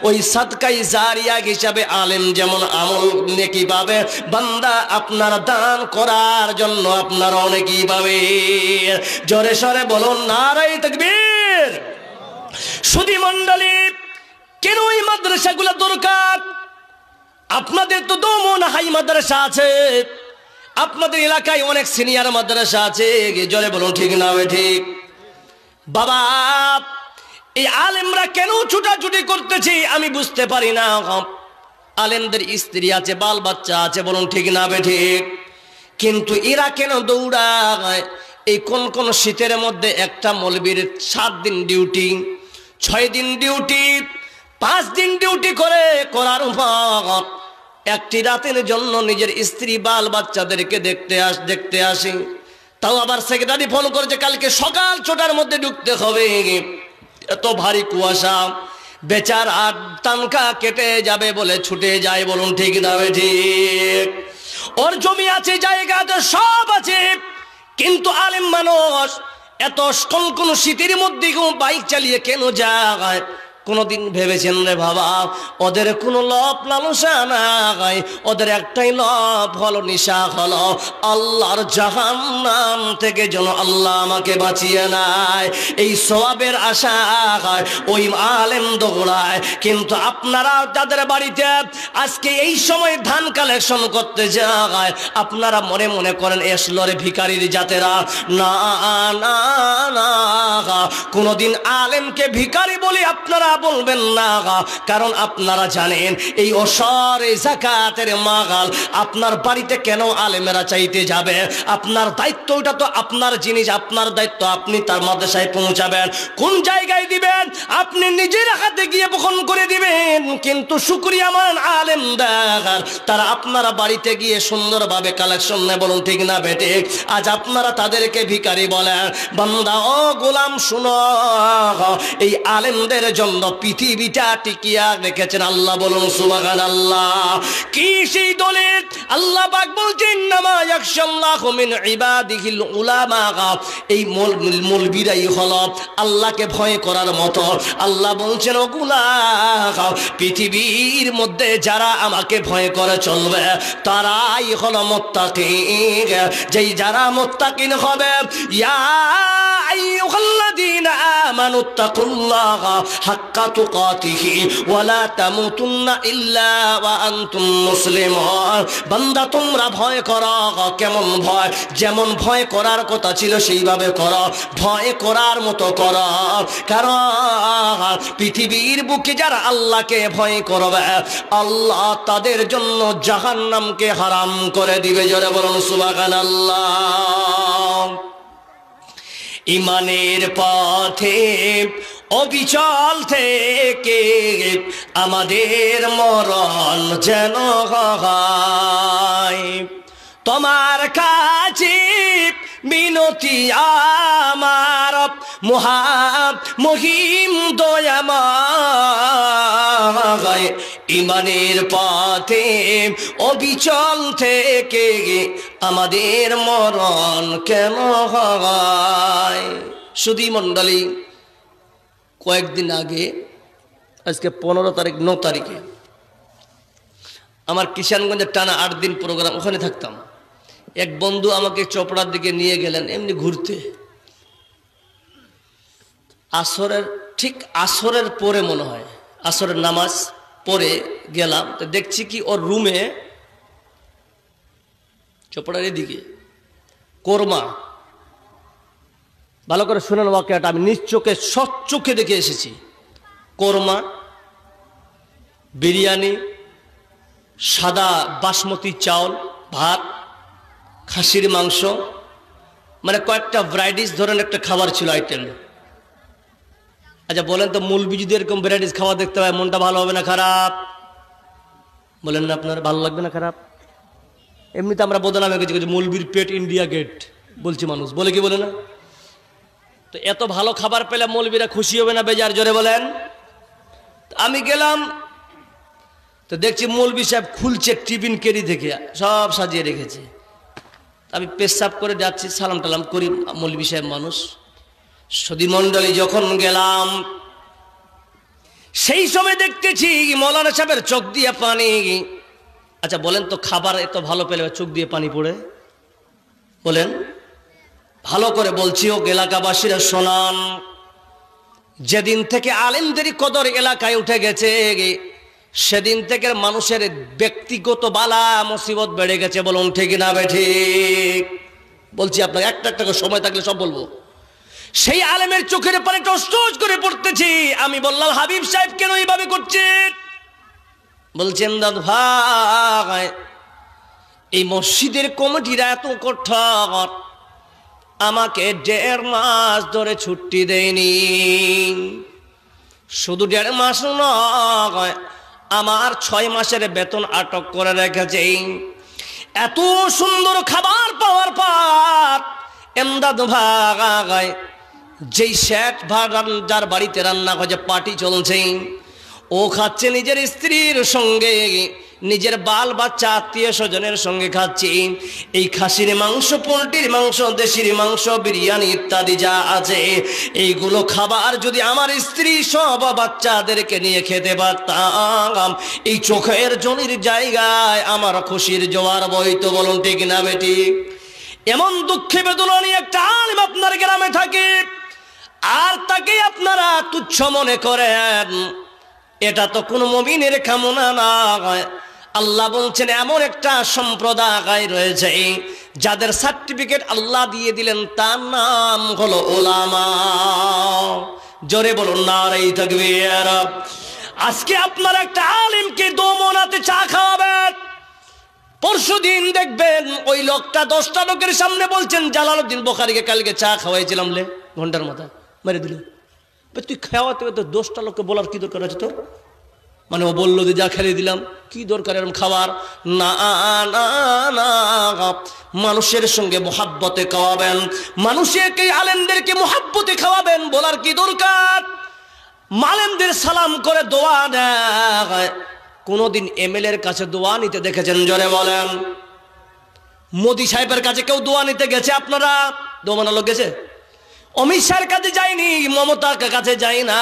ওই সাদকাই জারিয়া হিসাবে আলেম যেমন আমল নেকি পাবে, বান্দা আপনার দান করার জন্য আপনার অনেকই পাবে। জোরে সরে বলুন নারায়ে তাকবীর। সুধী মণ্ডলী, কেন এই মাদ্রাসাগুলো দরকার? আপনাদের তো দমন হাই মাদ্রাসা আছে, আপনাদের এলাকায় অনেক সিনিয়র মাদ্রাসা আছে, জোরে বলুন ঠিক না ঠিক? বাবা, এই আলেমরা কেন ছুটাছুটি করতেছে আমি বুঝতে পারি না। আলেমদের স্ত্রী আছে, বাল বাচ্চা আছে, বলুন ঠিক না ঠিক? কিন্তু এরা কেন দৌড়ায়? এই কোন কোন শীতের মধ্যে একটা মৌলবীর 7 দিন ডিউটি, 6 দিন ডিউটি, 5 দিন ডিউটি করার পর একটি রাতের জন্য নিজের স্ত্রী বাল বাচ্চাদেরকে দেখতে আসে। তাও আবার সেক্রেটারি ফোন করেছে কালকে সকাল 6টার মধ্যে ঢুকতে হবে। এত ভারী কুয়াশা, বেচার আর তানকা কেটে যাবে বলে ছুটে যায়, বলুন ঠিক না ঠিক? ওর জমি আছে, জায়গা আছে, সব আছে, কিন্তু আলেম মানুষ এত কোন শীতের মধ্যে বাইক চালিয়ে কেন যায়? কোনদিন ভেবেছেন রে বাবা, ওদের কোনো লোভ লালসা নাই, ওদের একটাই লোভ হলো, নিশা হলো আল্লাহর জাহান্নাম থেকে যেন আল্লাহ আমাকে বাঁচিয়ে নেয়। এই সওয়াবের আশা ওই আলেম দৌড়ায়। কিন্তু আপনারা যাদের বাড়িতে আজকে এই সময় ধান কালেকশন করতে যায়, আপনারা মনে মনে করেন এসলরে ভিখারির জাতেরা। না না না, কোনদিন আলেমকে ভিখারি বলে আপনারা বলবেন না, কারণ আপনারা জানেন এই ওসর এই যাকাতের মাগাল আপনার বাড়িতে কেন আলেমেরা চাইতে যাবে? আপনার দায়িত্ব, ওটা তো আপনার জিনিস, আপনার দায়িত্ব, আপনি তার মাদ্রাসায় পৌঁছাবেন। কোন জায়গায় দিবেন আপনি নিজের হাতে গিয়ে বহন করে দিবেন, কিন্তু শুকরিয়া মান আলেম দেখার তারা আপনারা বাড়িতে গিয়ে সুন্দরভাবে কালেকশন নেয়। বলুন ঠিক না বেটে? আজ আপনারা তাদেরকে ভিখারি বলেন। বান্দা ও গোলাম শুনো, এই আলেমদের জন্য পৃথিবীটা টিকিয়া রেখেছেন আল্লাহ। বলুন সুবহানাল্লাহ। কি সেই দলিল? আল্লাহ পাক বলছেন ইন্নামা ইয়াখশাল্লাহু মিন ইবাদিহিল উলামা। এই মৌলবীরাই হলো আল্লাহকে ভয় করার মতো। আল্লাহ বলছেন ও গোলাম, পৃথিবীর মধ্যে যারা আমাকে ভয় করে চলবে তারাই হলো মুত্তাকিন। যেই যারা মুত্তাকিন হবে, ইয়া আইয়ুহাল্লাযীনা আমানুত্তাকুল্লাহা হাক্কা তুকাতিহি ওয়া লা তামুতুন্না ইল্লা ওয়া আনতুম মুসলিমুন। বান্দা তোমরা ভয় করো। কেমন ভয়? যেমন ভয় করার কথা ছিল সেইভাবে করো, ভয় করার মতো করো। কারণ পৃথিবীর বুকে যারা আল্লাহকে ভয় করবে আল্লাহ তাদের জন্য জাহান্নামকে হারাম করে দিবে। জোরে বলুন সুবহানাল্লাহ। ইমানের পথে অবিচল থেকে আমাদের মরণ যেন হয়। তোমার কাছে বিনতি আমার মহিম দয়াময়। ইমানের পথে অবিচল থেকে আমাদের মরণ কেন হয়? সুধী মণ্ডলী, কয়েকদিন আগে, আজকে 15 তারিখ, 9 তারিখে আমার কিষানগঞ্জের টানা 8 দিন প্রোগ্রাম, ওখানে থাকতাম। এক বন্ধু আমাকে চোপড়ার দিকে নিয়ে গেলেন এমনি ঘুরতে। ঠিক আসরের পরে মনে হয়, আসরের নামাজ পরে গেলাম, তো দেখছি কি ওর রুমে চোপড়ার এদিকে কোরমা, ভালো করে শুনেন ওয়াকিয়াটা, আমি নিজ চোখে সচক্ষে দেখে এসেছি। কোরমা, বিরিয়ানি, সাদা বাসমতি চাউল, ভাত, খাসির মাংস, মানে কয়েকটা ভ্যারাইটিস ধরনের একটা খাবার ছিল আইটেম। আচ্ছা বলেন তো, মৌলবি যদি এরকম ভ্যারাইটিস খাবার দেখতে পায় মনটা ভালো হবে না খারাপ? বলেন না আপনার ভালো লাগবে না খারাপ? এমনিতে আমরা বদনামে গেছি, মৌলবির পেট ইন্ডিয়া গেট বলছি, মানুষ বলে কি বলে না? তো এত ভালো খাবার পেলে মৌলবিরা খুশি হবে না বেজার? জোরে বলেন। আমি গেলাম তো দেখছি মৌলবি সাহেব খুলছে টিফিন কেরি থেকে, সব সাজিয়ে রেখেছে। আমি পেশাব করে যাচ্ছি, সালাম টালাম করি, মৌলবি সাহেব মানুষ। সুধী মণ্ডলী, যখন গেলাম সেই সময় দেখতেছি মৌলানা সাহেবের চোখ দিয়ে পানি। আচ্ছা বলেন তো, খাবার এত ভালো পেলে চোখ দিয়ে পানি পড়ে? বলেন। ভালো করে বলছি, ও এলাকাবাসীরা শোনান, যেদিন থেকে আলেমদের কদর এলাকায় উঠে গেছে সেদিন থেকে মানুষের ব্যক্তিগত বালা মুসিবত বেড়ে গেছে। বলুন ঠিক না বেঠিক? বলছি আপনাকে, একটা একটা সময় থাকলে সব বলবো। সেই আলেমের চোখের পানি টস টস করে পড়তেছি। আমি বললাম, হাবিব সাহেব কেন এইভাবে করছেন? বলছেন, দাদা ভাই, এই মসজিদের কমিটিরা এত কঠোর, আমাকে 1.5 মাস ধরে ছুটি দেয়নি। শুধু 1.5 মাস নয়, আমার 6 মাসের বেতন আটক করে রেখেছে। এত সুন্দর খাবার পাওয়ার পর এমদাদ ভাই, যেই শেঠ যার বাড়িতে রান্না করে পার্টি চলছে, ও খাচ্ছে নিজের স্ত্রীর সঙ্গে, নিজের বাল বাচ্চা আত্মীয় স্বজনের সঙ্গে খাচ্ছি। এই খাসির মাংস, পোলট্রির মাংস, দেশির মাংস, বিরিয়ানি ইত্যাদি যা আছে, এইগুলো খাবার যদি আমার স্ত্রী সব বাচ্চাদেরকে নিয়ে খেতে পারতাম, এই চোখের জনির জায়গায় আমার খুশির জোয়ার বইতো। বলুন ঠিক না বেটি? এমন দুঃখে বেদনা নিয়ে একটা আলেম আপনার গ্রামে থাকে, আর তাকে আপনারা তুচ্ছ মনে করেন, এটা তো কোনো মুমিনের কামনা নয়। আল্লাহ বলছেন, এমন একটা সম্প্রদায় রয়েছে যাদের সার্টিফিকেট আল্লাহ দিয়ে দিলেন, তার নাম হলো উলামা। জোরে বলুন নারে তাকবীর। আজকে আপনার একটা আলেমকে দোমনাতে চা খাওয়াবেন, পরশুদিন দেখবেন ওই লোকটা 10টা লোকের সামনে বলছেন জালালউদ্দিন বুখারীকে কালকে চা খাওয়াইছিলাম লে, ঘন্টার মাথায় মেরে দিল। তুই খাওয়াতে তো 10টা লোককে বলার কি দরকার আছে তোর? মানে ও বললো যে যা খেলে দিলাম, কি দরকার এরকম খাবার? না না না, মানুষের সঙ্গে মোহাব্বতে খাওয়াবেন, মানুষকে আলেমদেরকে মোহাব্বতে খাওয়াবেন, বলার কি দরকার? আলেমদের সালাম করে দোয়া দেয়। কোনদিন এমএলএর কাছে দোয়া নিতে দেখেছেন? জোরে বলেন। মোদি সাহেবের কাছে কেউ দোয়া নিতে গেছে? আপনারা দোয়া মানা লোক গেছে? অমিত শাহের কাছে যায়নি, মমতার কাছে যায় না,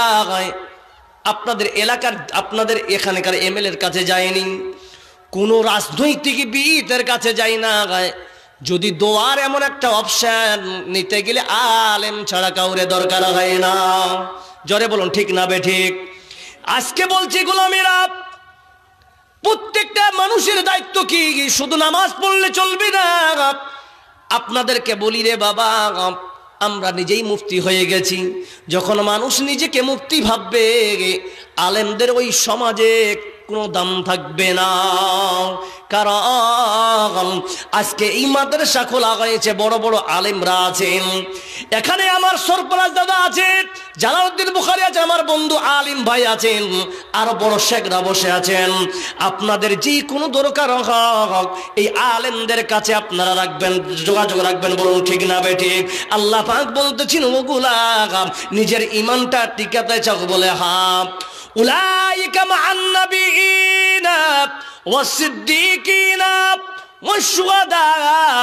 আপনাদের এলাকার আপনাদের এখানকার এমএলএর কাছে যায়নি, কোনো রাজনৈতিকবিদের কাছে যায় না। যদি দোয়ার এমন একটা অপশন নিতে গেলে আলেম ছাড়া কাউরে দরকার হয় না। জোরে বলুন ঠিক না বেঠিক? আজকে বলছি গোলামেরা, প্রত্যেকটা মানুষের দায়িত্ব কি শুধু নামাজ পড়লে চলবে না। আপনাদেরকে বলি রে বাবা, আমরা নিজেই মুফতি হয়ে গেছি। যখন মানুষ নিজেকে মুফতি ভাববে, আলেমদের ওই সমাজে কোনো দাম থাকবে না। কারণ আজকে এই মাদ্রাসা খোলা হয়েছে, বড় বড় আলেমরা আছেন এখানে। আমার সরফরাজ দাদা আছেন, জালালউদ্দিন বুখারী আছে, আমার বন্ধু আলিম ভাই আছেন, আরো বড় শেখরা বসে আছেন। আপনাদের যে কোনো দরকার হোক, এই আলেমদের কাছে আপনারা রাখবেন, যোগাযোগ রাখবেন। বলুন ঠিক না বেঠিক? আল্লাহ পাক বলতেছেন, ও গোলাম নিজের ঈমানটা টিকাতে চাও বলে হ্যাঁ, উলাইকা মা'আন নাবিয়িনা ওয়াস-সিদ্দীকিনা ওয়াশ-শুহাদা'i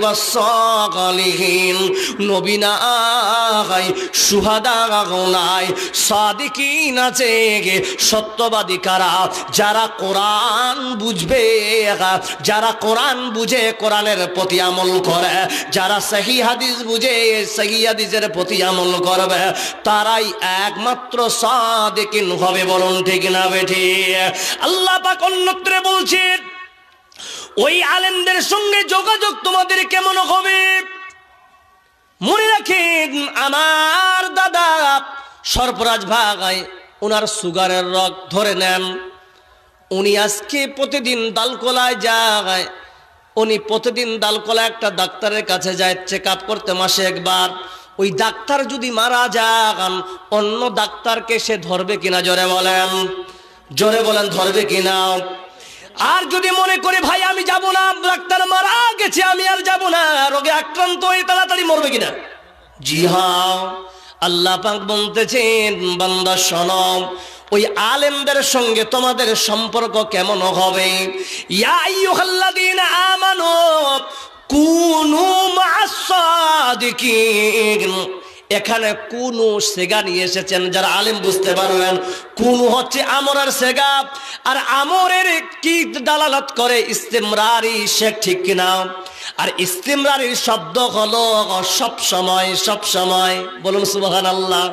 ওয়াস-সালিহিন। নবী নাই, শুহাদা নাই, সাদিকিন আছে। সত্যবাদী কারা? যারা কোরআন বুঝবে, যারা কোরআন বুঝে কোরআনের প্রতি আমল করে, যারা সহি হাদিস বুঝে সহি হাদিসের প্রতি আমল করবে, তারাই একমাত্র সাদিকিন হবে। বলুন ঠিক না বেঠিক? আল্লাহ পাক অন্যত্র বলছেন, ওই আলেমদের সঙ্গে যোগাযোগ তোমাদের কেমন হবে? মনে রাখেন, আমার দাদা সরফরাজ ভাই, ওনার সুগারের রোগ ধরে নেন। উনি আজকে প্রতিদিন দালকোলায় যায়, উনি প্রতিদিন দালকোলায় একটা ডাক্তারের কাছে যায় চেক আপ করতে, মাসে একবার। ওই ডাক্তার যদি মারা যান, অন্য ডাক্তারকে সে ধরবে কিনা? জোরে বলেন, জোরে বলেন, ধরবে কিনা? আর যদি মনে করে ভাই আমি যাব না, ডাক্তার মারা গেছে, আমি আর যাব না, রোগে আক্রান্ত হয়ে তাড়াতাড়ি মরবে কিনা? জি হ্যাঁ, আল্লাহ পাক বলতেছেন, বান্দা শোনো, ওই আলেমদের সঙ্গে তোমাদের সম্পর্ক কেমন হবে? ইয়া আইয়ুহাল্লাযীনা আমানু কুনু মা'আস সাদিকিন। এখানে কুনু সেগা নিয়ে এসেছেন, যারা আলেম বুঝতে পারবেন। কুনু হচ্ছে আমরের সেগা, আর আমরের কি দালালত করে? ইস্তিমরারি, শেখ ঠিক কিনা? আর ইস্তিমরারির শব্দ হলো সব সময়, সব সময়। বলুন সুবহানাল্লাহ।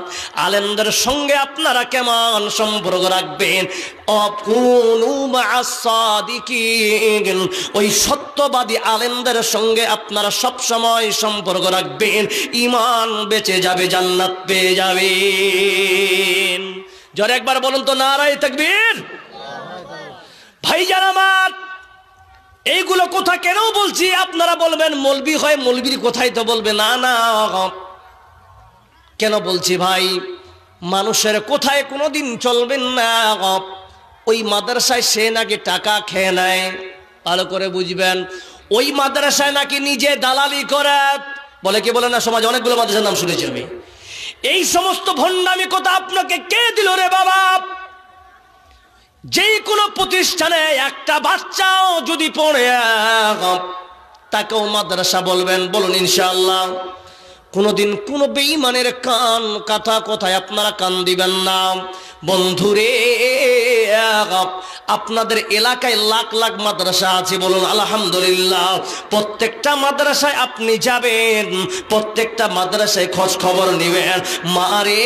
আলেমদের সঙ্গে আপনারা কেমন সম্পর্ক রাখবেন? কুনু মা'আস সাদিকিন। ওই সত্যবাদী আলেমদের সঙ্গে আপনারা সব সময় সম্পর্ক রাখবেন, ঈমান বেঁচে যাবে, জান্নাত পেয়ে যাবেন। জোরে একবার বলুন তো নারায়ে তাকবীর। ভাইজান আমার, এইগুলো কথা কেন বলছি? আপনারা বলবেন মৌলবি হয়, মৌলবির কথাই তো বলবে। না না, কেন বলছি ভাই? মানুষের কোথায় কোনোদিন চলবেন না। ওই মাদ্রাসায় সে নাকি টাকা খেয়ে নেয়, ভালো করে বুঝবেন। ওই মাদ্রাসায় নাকি নিজে দালালি করে, বলে কি বলে না সমাজে? অনেকগুলো মাদ্রাসার নাম শুনেছি আমি। এই সমস্ত ভণ্ডামি কথা আপনাকে কে দিল রে বাবা? যে কোনো প্রতিষ্ঠানে একটা বাচ্চাও যদি পড়ে, তাকেও মাদ্রাসা বলবেন। বলুন ইনশাআল্লাহ। কোনোদিন কোনো বেঈমানের কান কথায় আপনারা কান দিবেন না। বন্ধুরে, আপনাদের এলাকায় লাখ লাখ মাদ্রাসা আছে, বলুন আলহামদুলিল্লাহ। প্রত্যেকটা মাদ্রাসায় আপনি যাবেন, প্রত্যেকটা মাদ্রাসায় খোঁজ খবর নেবেন। মারে,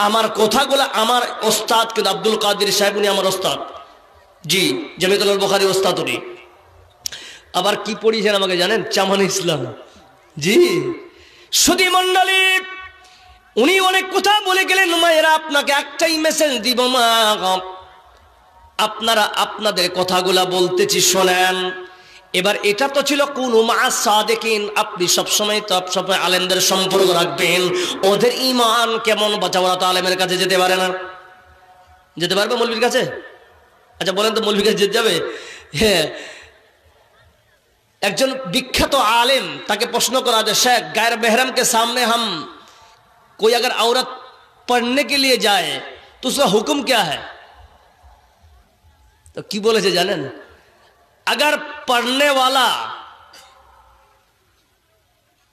আমার কথাগুলো আমার ওস্তাদ কিন্তু আব্দুল কাদের সাহেব, উনি আমার ওস্তাদ। জি, জামিয়াতুল বুখারী ওস্তাদ উনি। আবার কি পড়িয়েছেন আমাকে জানেন? চামান ইসলাম। জি, সুধী মণ্ডলী, উনি অনেক কথা বলে গেলেন। মায়েরা, আপনাকে একটাই মেসেজ দিব মা, আপনারা আপনাদের কথাগুলা বলতেছি শোনেন। এবার এটা তো ছিল কুনু মা'আস সাদিকিন, আপনি সবসময় আলেমদের সম্পর্ক রাখবেন। ওদের ঈমান কেমন বাঁচাও, ওরা তো আলেমের কাছে যেতে পারে না। যেতে পারবে মৌলবীর কাছে? আচ্ছা বলেন তো, মৌলবীর কাছে যেতে যাবে? হ্যাঁ। একজন বিখ্যাত आलिम, ताके प्रश्न करा दे, शेख गैर महरम के सामने हम कोई अगर औरत पढ़ने के लिए जाए तो उसका हुक्म क्या है? तो की बोले थे जानें, अगर पढ़ने वाला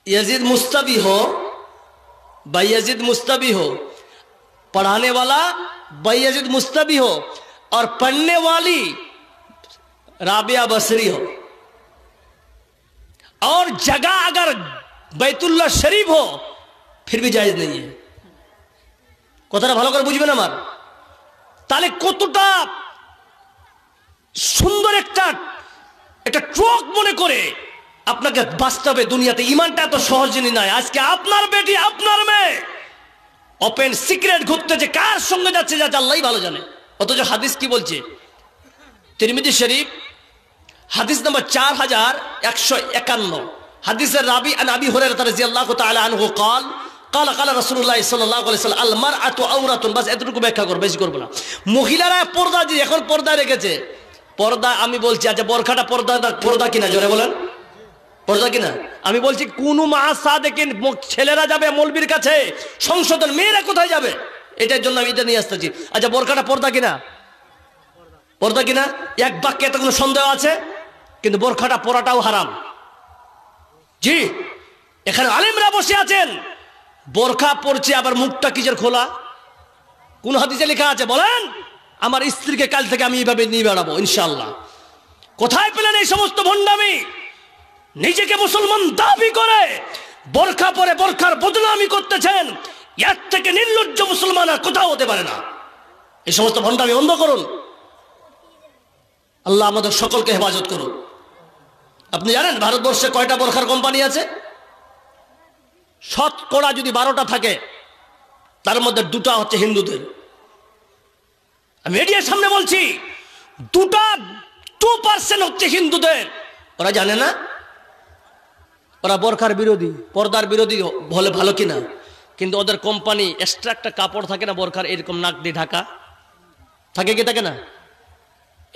यजीद मुस्तबी हो, बायजीद मुस्तबी हो, पढ़ाने वाला बायजीद मुस्तबी हो और पढ़ने वाली राबिया बसरी हो, और जगह अगर बैतुल्लाह शरीफ हो फिर भी जायज नहीं है। কথাটা ভালো করে বুঝবেন আমার। তাহলে কতটা সুন্দর একটা ট্রক মনে করে আপনাকে বাস্তবে দুনিয়াতে ঈমানটা এত সহজ জিনিস নয়। আজকে আপনার বেটি আপনার মেয়ে ওপেন সিক্রেট ঘুরতেছে, কার সঙ্গে যাচ্ছে যা আল্লাহই ভালো জানে। অথচ হাদিস কি বলছে? তিরমিজি শরীফ হাদিস নাম্বার 4151, হাদিসের রাবি আন আবি হুরায়রা রাদিয়াল্লাহু তাআলা আনহু قال قال قال রাসূলুল্লাহ সাল্লাল্লাহু আলাইহি ওয়াসাল্লাম আল মারআতু আওরাতুন। বাস এতটুকু ব্যাখ্যা করব, বেশি করব না। মহিলারা পর্দা যে এখন পর্দা রেখেছে, পর্দা আমি বলছি, আচ্ছা বোরখাটা পর্দা কিনা, জোরে বলেন, পর্দা কিনা? আমি বলছি কুনু মা'আস সাদিকিন, ছেলেরা যাবে মৌলবীর কাছে সংশোধন, মেয়েরা কোথায় যাবে? এটার জন্য আমি এটা নিয়ে আসতেছি। আচ্ছা বোরখাটা পর্দা কিনা? পর্দা কিনা? এক বাক্যে এত কোনো সন্দেহ আছে? কিন্তু বোরখাটা পরাটাও হারাম। জি, এখানে আলেমরা বসে আছেন, বোরখা পরছে আবার মুখটা কিসের খোলা? কোন হাদিসে লেখা আছে বলেন? আমার স্ত্রীকে কাল থেকে আমি এইভাবে নিয়ে বেড়াবো ইনশাআল্লাহ। কোথায় পেলেন এই সমস্ত ভণ্ডামি? নিজেকে মুসলমান দাবি করে বোরখা পরে বোরখার বদনামি করতেছেন। এর থেকে নির্লজ্জ মুসলমান আর কোথাও হতে পারে না। এই সমস্ত ভণ্ডামি বন্ধ করুন। আল্লাহ আমাদের সকলকে হেফাজত করুন। আপনি জানেন ভারতবর্ষে কয়টা বোরখার কোম্পানি আছে? শতকরা যদি 12টা থাকে তার মধ্যে 2টা হচ্ছে হিন্দুদের। আমি মিডিয়ার সামনে বলছি, 2% হচ্ছে হিন্দুদের। ওরা জানে না, ওরা বোরখার বিরোধী, পর্দার বিরোধী হলে ভালো কিনা, কিন্তু ওদের কোম্পানি এক্সট্রা একটা কাপড় থাকে না বোরখার, এরকম নাক দিয়ে ঢাকা থাকে, কি থাকে না?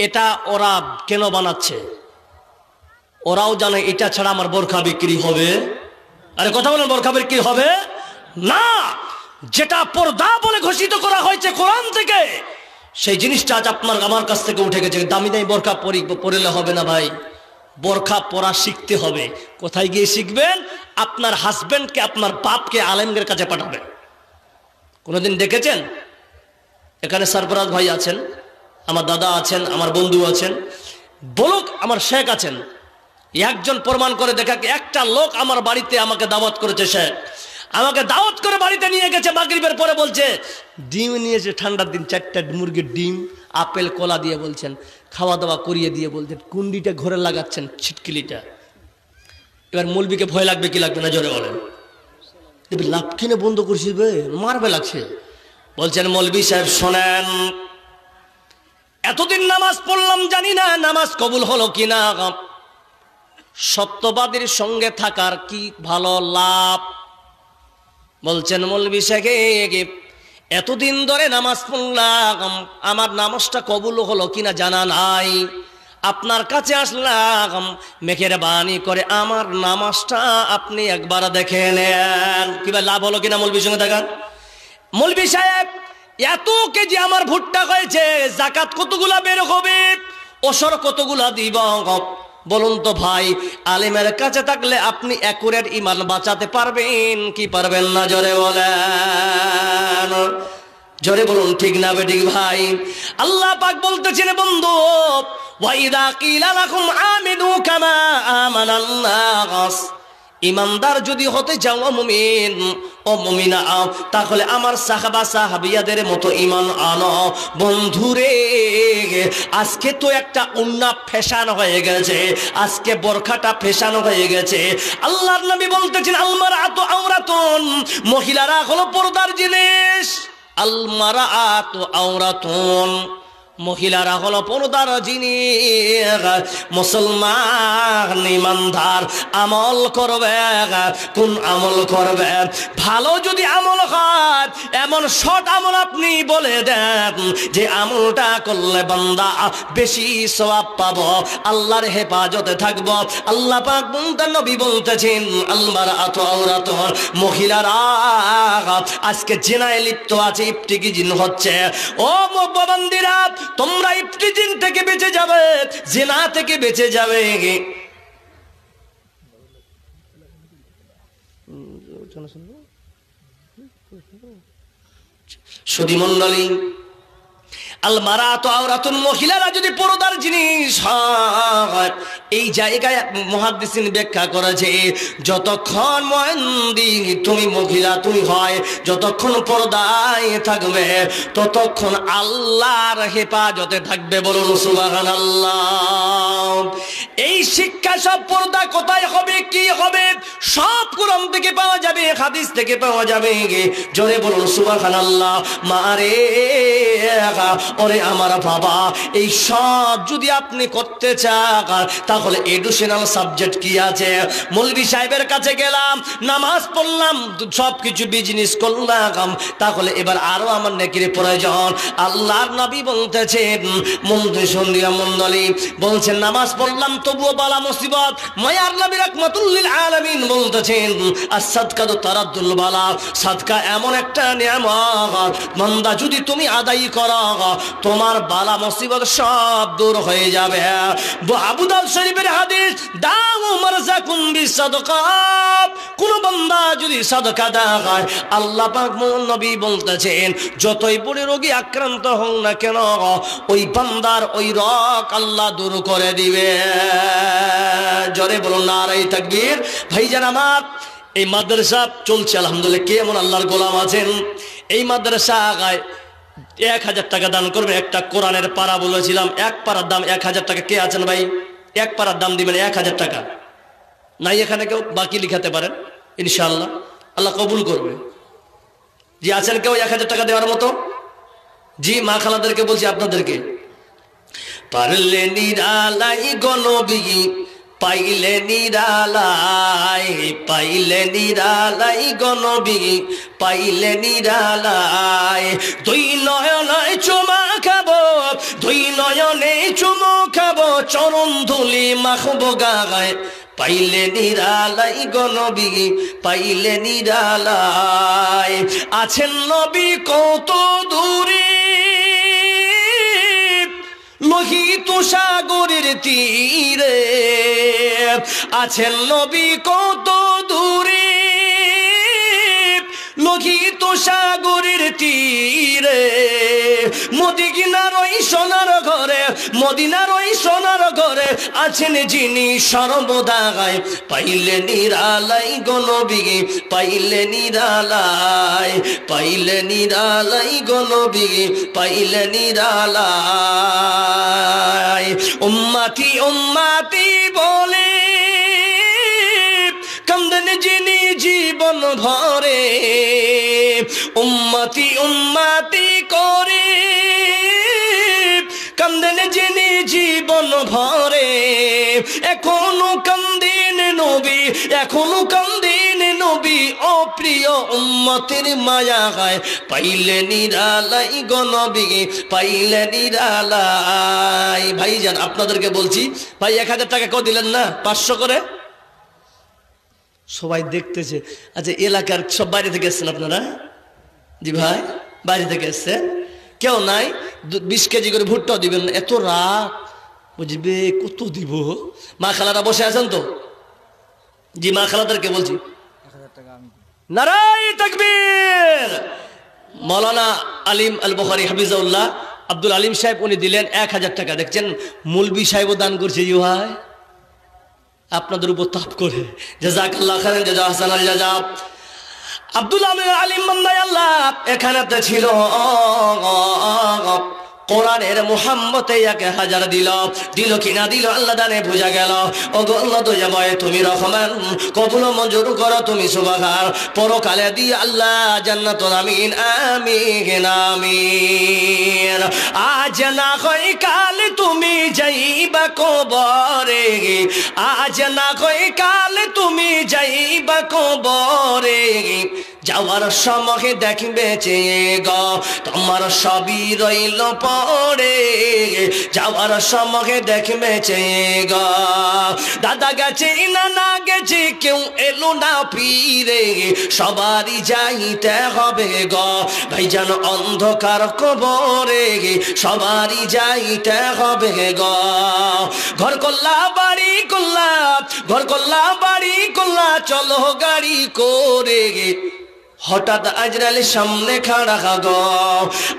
এটা ওরা কেন বানাচ্ছে? ওরাও জানে এটা ছাড়া আমার বোরখা বিক্রি হবে। আরে কথা বলেন, বোরখা বিক্রি হবে না। যেটা পর্দা বলে ঘোষিত করা হয়েছে কোরআন থেকে, সেই জিনিসটা আজ আপনার আমার কাছ থেকে উঠে গেছে। দামি দামি বোরখা পরলে হবে না ভাই, বোরখা পরা শিখতে হবে। কোথায় গিয়ে শিখবেন? আপনার হাজবেন্ডকে, আপনার বাপকে আলেমদের কাছে পাঠাবেন। কোনোদিন দেখেছেন? এখানে সরফরাজ ভাই আছেন, আমার দাদা আছেন, আমার বন্ধু আছেন, বলুক আমার শেখ আছেন, একজন প্রমাণ করে দেখা, একটা লোক আমার বাড়িতে আমাকে দাওয়াত করেছে, শেখ আমাকে দাওয়াত করে বাড়িতে নিয়ে গেছে, মাগরিবের পরে বলছে ডিম নিয়েছে, ঠান্ডার দিন 4টা মুরগির ডিম, আপেল কলা দিয়ে বলছেন খাওয়া দাওয়া করিয়ে দিয়ে বলছেন কুন্ডিটা ঘরে লাগাচ্ছেন, ছিটকিলিটা। এবার মৌলবীকে ভয় লাগবে কি লাগবে না, জোরে বলেন? লাভ কিনে বন্ধ করছি, মারবে লাগছে। বলছেন মৌলবী সাহেব শোনেন, এতদিন নামাজ পড়লাম, জানি না নামাজ কবুল হলো কিনা। সত্যবাদীর সঙ্গে থাকার কি ভালো লাভ? বলছেন মৌলবী সাহেব এতদিন ধরে নামাজ পড়লাম, আমার নামাজটা কবুল হলো কিনা জানা নাই, আপনার কাছে আসলাম, মেহেরবানি করে আমার নামাজটা আপনি একবার দেখে নেন, কিবা লাভ হলো কিনা মৌলবীর সঙ্গে থাকার। মৌলবী সাহেব এত কেজি আমার ভুট্টা হয়েছে, জাকাত কতগুলা বের হবে, ওসর কতগুলা দিব, বলুন তো ভাই, আলেমের কাছে থাকলে আপনি অ্যাকুরেট ঈমান বাঁচাতে পারবেন কি পারবেন না? জোরে বলেন, জোরে বলুন, ঠিক না বেঠিক ভাই? আল্লাহ পাক বলতেছেন বন্ধু, ওয়াইদা কিলা লাকুম আমিনু কামা আমানান নাস ইমানদার যদি হতে চাও মুমিন ও মুমিনা, তাহলে আমার সাহাবা সাহাবিয়াদের মতো ঈমান আনো। বন্ধুরে, আজকে তো একটা উন্না ফ্যাশন হয়ে গেছে, আজকে বোরখাটা ফ্যাশন হয়ে গেছে। আল্লাহর নবী বলতেছেন আল মারআতু আওরাতুন, মহিলারা হলো পর্দার জিনিস। আল মারআতু আওরাতুন, মহিলারা হলো পর্দার জিনিস। মুসলমান ইমানদার আমল করবে। কোন আমল করবে? ভালো যদি আমল হয়, এমন শর্ট আমল আপনি বলে দেন যে আমলটা করলে বান্দা বেশি সওয়াব পাবো, আল্লাহর হেফাজতে থাকবো। আল্লাহ পাক তার নবী বলতেছেন আল মারআতু আওরাতুন, মহিলারা আজকে জিনায় লিপ্ত আছে, ইফতিজিন হচ্ছে। ও মুবান্দিরা, তোমরা ইফতিজিন থেকে বেঁচে যাবে, জিনা থেকে বেঁচে যাবে। সুধী মণ্ডলী, আল মারআতু আওরাতুন, মহিলারা যদি পর্দার জিনিস হয়, এই জায়গায় মুহাদ্দিসিন ব্যাখ্যা করেছে যতক্ষণ মুমিন তুমি মহিলা তুমি হয়, যতক্ষণ পর্দায় থাকবে ততক্ষণ আল্লাহর হেফাজতে থাকবে। বলুন সুবহানাল্লাহ। এই শিক্ষা সব পর্দা কোথায় হবে, কি হবে, সব কোরআন থেকে পাওয়া যাবে, হাদিস থেকে পাওয়া যাবে। জোরে বলুন সুবহানাল্লাহ। মারে ওরে আমার বাবা, এই সব যদি আপনি করতে চান তাহলে এডুকেশনাল সাবজেক্ট কি আছে? মৌলভী সাহেবের কাছে গেলাম, নামাজ পড়লাম, সব কিছু বিজনেস করলাম, তাহলে এবার আরো আমার নেকির প্রয়োজন। আল্লাহর নবী বলতেছেন, মণ্ডলী বলছেন নামাজ পড়লাম তবুও বালা মুসিবত। মায়ার নবী রাহমাতুল লিল আলামিন বলতেছেন as-সাদকাতু তারাদ্দুল বালা, সাদকা এমন একটা নিয়ামত, বান্দা যদি তুমি আদায় করো তোমার বালা মুসিবত সব দূর হয়ে যাবে। আবু দাউদ শরীফের হাদিস, দাউ মারযাকুম বিসাদকা, কোন বান্দা যদি সাদকা দেয়, আল্লাহ পাক নবী বলতেছেন যতই বড় রোগী আক্রান্ত হোক না কেন, ওই বান্দার ওই রোগ আল্লাহ দূর করে দিবে। জোরে বলুন নারায়ে তাকবীর। ভাইজান আমার, এই মাদ্রাসা চলছে আলহামদুলিল্লাহ। কে এমন আল্লাহর গোলাম আছেন এই মাদ্রাসা আগায় 1000 টাকা দান করবে? একটা কোরআনের পারা বলেছিলাম, এক পারার দাম 1000 টাকা। কে আছেন ভাই? এক পারার দাম দিবেন 1000 টাকা। নাই এখানে কেউ? বাকি লিখাতে পারেন, ইনশাআল্লাহ আল্লাহ কবুল করবে। জি আছেন কেউ 1000 টাকা দেওয়ার মতো? জি, মা খালাদেরকে বলছি, আপনাদেরকে। পারলে নিরালাই গনবী, পাইলে নিরালাই, পাইলে নিরালাই গনবী, পাইলে নিরালাই। দুই নয়নে চুমা খাবো, দুই নয়নে চুমো খাবো, চরণ ধুলি মাখবো গায়, পাইলে নিরালাই গনবী, পাইলে নিরালাই। আছেন নবী কত দূরে, লোহিত সাগরের তীরে, আছেন নবী কত দূরে, লোহিত সাগরের তীরে। মদিনার ওই সোনার ঘরে, মদিনার ওই সোনার ঘরে আছেন যিনি সর্বদাই, পাইলে নিরালাই গনবী, পাইলে নিরালাই, পাইলে নিরালাই গনবী, পাইলে নিরালাই। উম্মতি উম্মতি বলে কান্দেন যিনি জীবন ভরে, উম্মতি উম্মতি করে কান্দেন যিনি জীবন ভরে। এখনো কান্দেন নবী, এখনো কান্দেন নবী, অপ্রিয় উম্মতের মায়া গায়, পাইলে নিরালাই গনবী, পাইলে নিরালাই। ভাইজান আপনাদেরকে বলছি, ভাই 1000 টাকা কেউ দিলেন না? 500 করে সবাই দেখতেছে। আচ্ছা, এলাকার সব বাইরে থেকে এসছেন আপনারা? জি ভাই, বাইরে থেকে এসছেন। কেউ নাই? 20 কেজি করে ভুট্টাও দিবেন? এত রাত বুঝবে, কত দিব? মা খালারা বসে আছেন তো? জি, মা খালাদেরকে বলছি, নারায়ে তাকবীর। মাওলানা আলিম আল বুখারী হাফিজাহুল্লাহ, আব্দুল আলিম সাহেব উনি দিলেন 1000 টাকা। দেখছেন, মৌলভী সাহেবও দান করছে। জি ভাই, আপনাদের উপর তাপ করে। জাযাকাল্লাহ খাইরান জাযা হাসানাল জাযা। আব্দুল আলিম বান্দায় আল্লাহ এখানেতে ছিল কোরআনের মুহাম্মতে 1000 দিল কিনা দিল আল্লাহ জানে, বুঝা গেল। ও গো আল্লাহ তো যাবে, তুমি রহমান, কবুল মঞ্জুর করো তুমি সুবহান। পরকালে দি আল্লাহ জান্নাতুল আমিন আমিন আমিন। আজ না হয় কাল তুমি যাইবা কবরে, আজ না হয় কাল তুমি যাইবা কবরে, যাওয়ার সময় দেখবে চেয়ে গো তোমার সবই রইল পড়ে, যাওয়ার সময় দেখবে চেয়ে গো। দাদা গেছে নানা গেছে কেউ এলো না ফিরে, সবারই যাইতে হবে গো ভাইজান অন্ধকার কবরে, সবারই যাইতে হবে গো। ঘর করলা বাড়ি করলা, ঘর করলা বাড়ি করলা, চলো গাড়ি করে, হঠাৎ আজরাইলের সামনে খাড়া গো।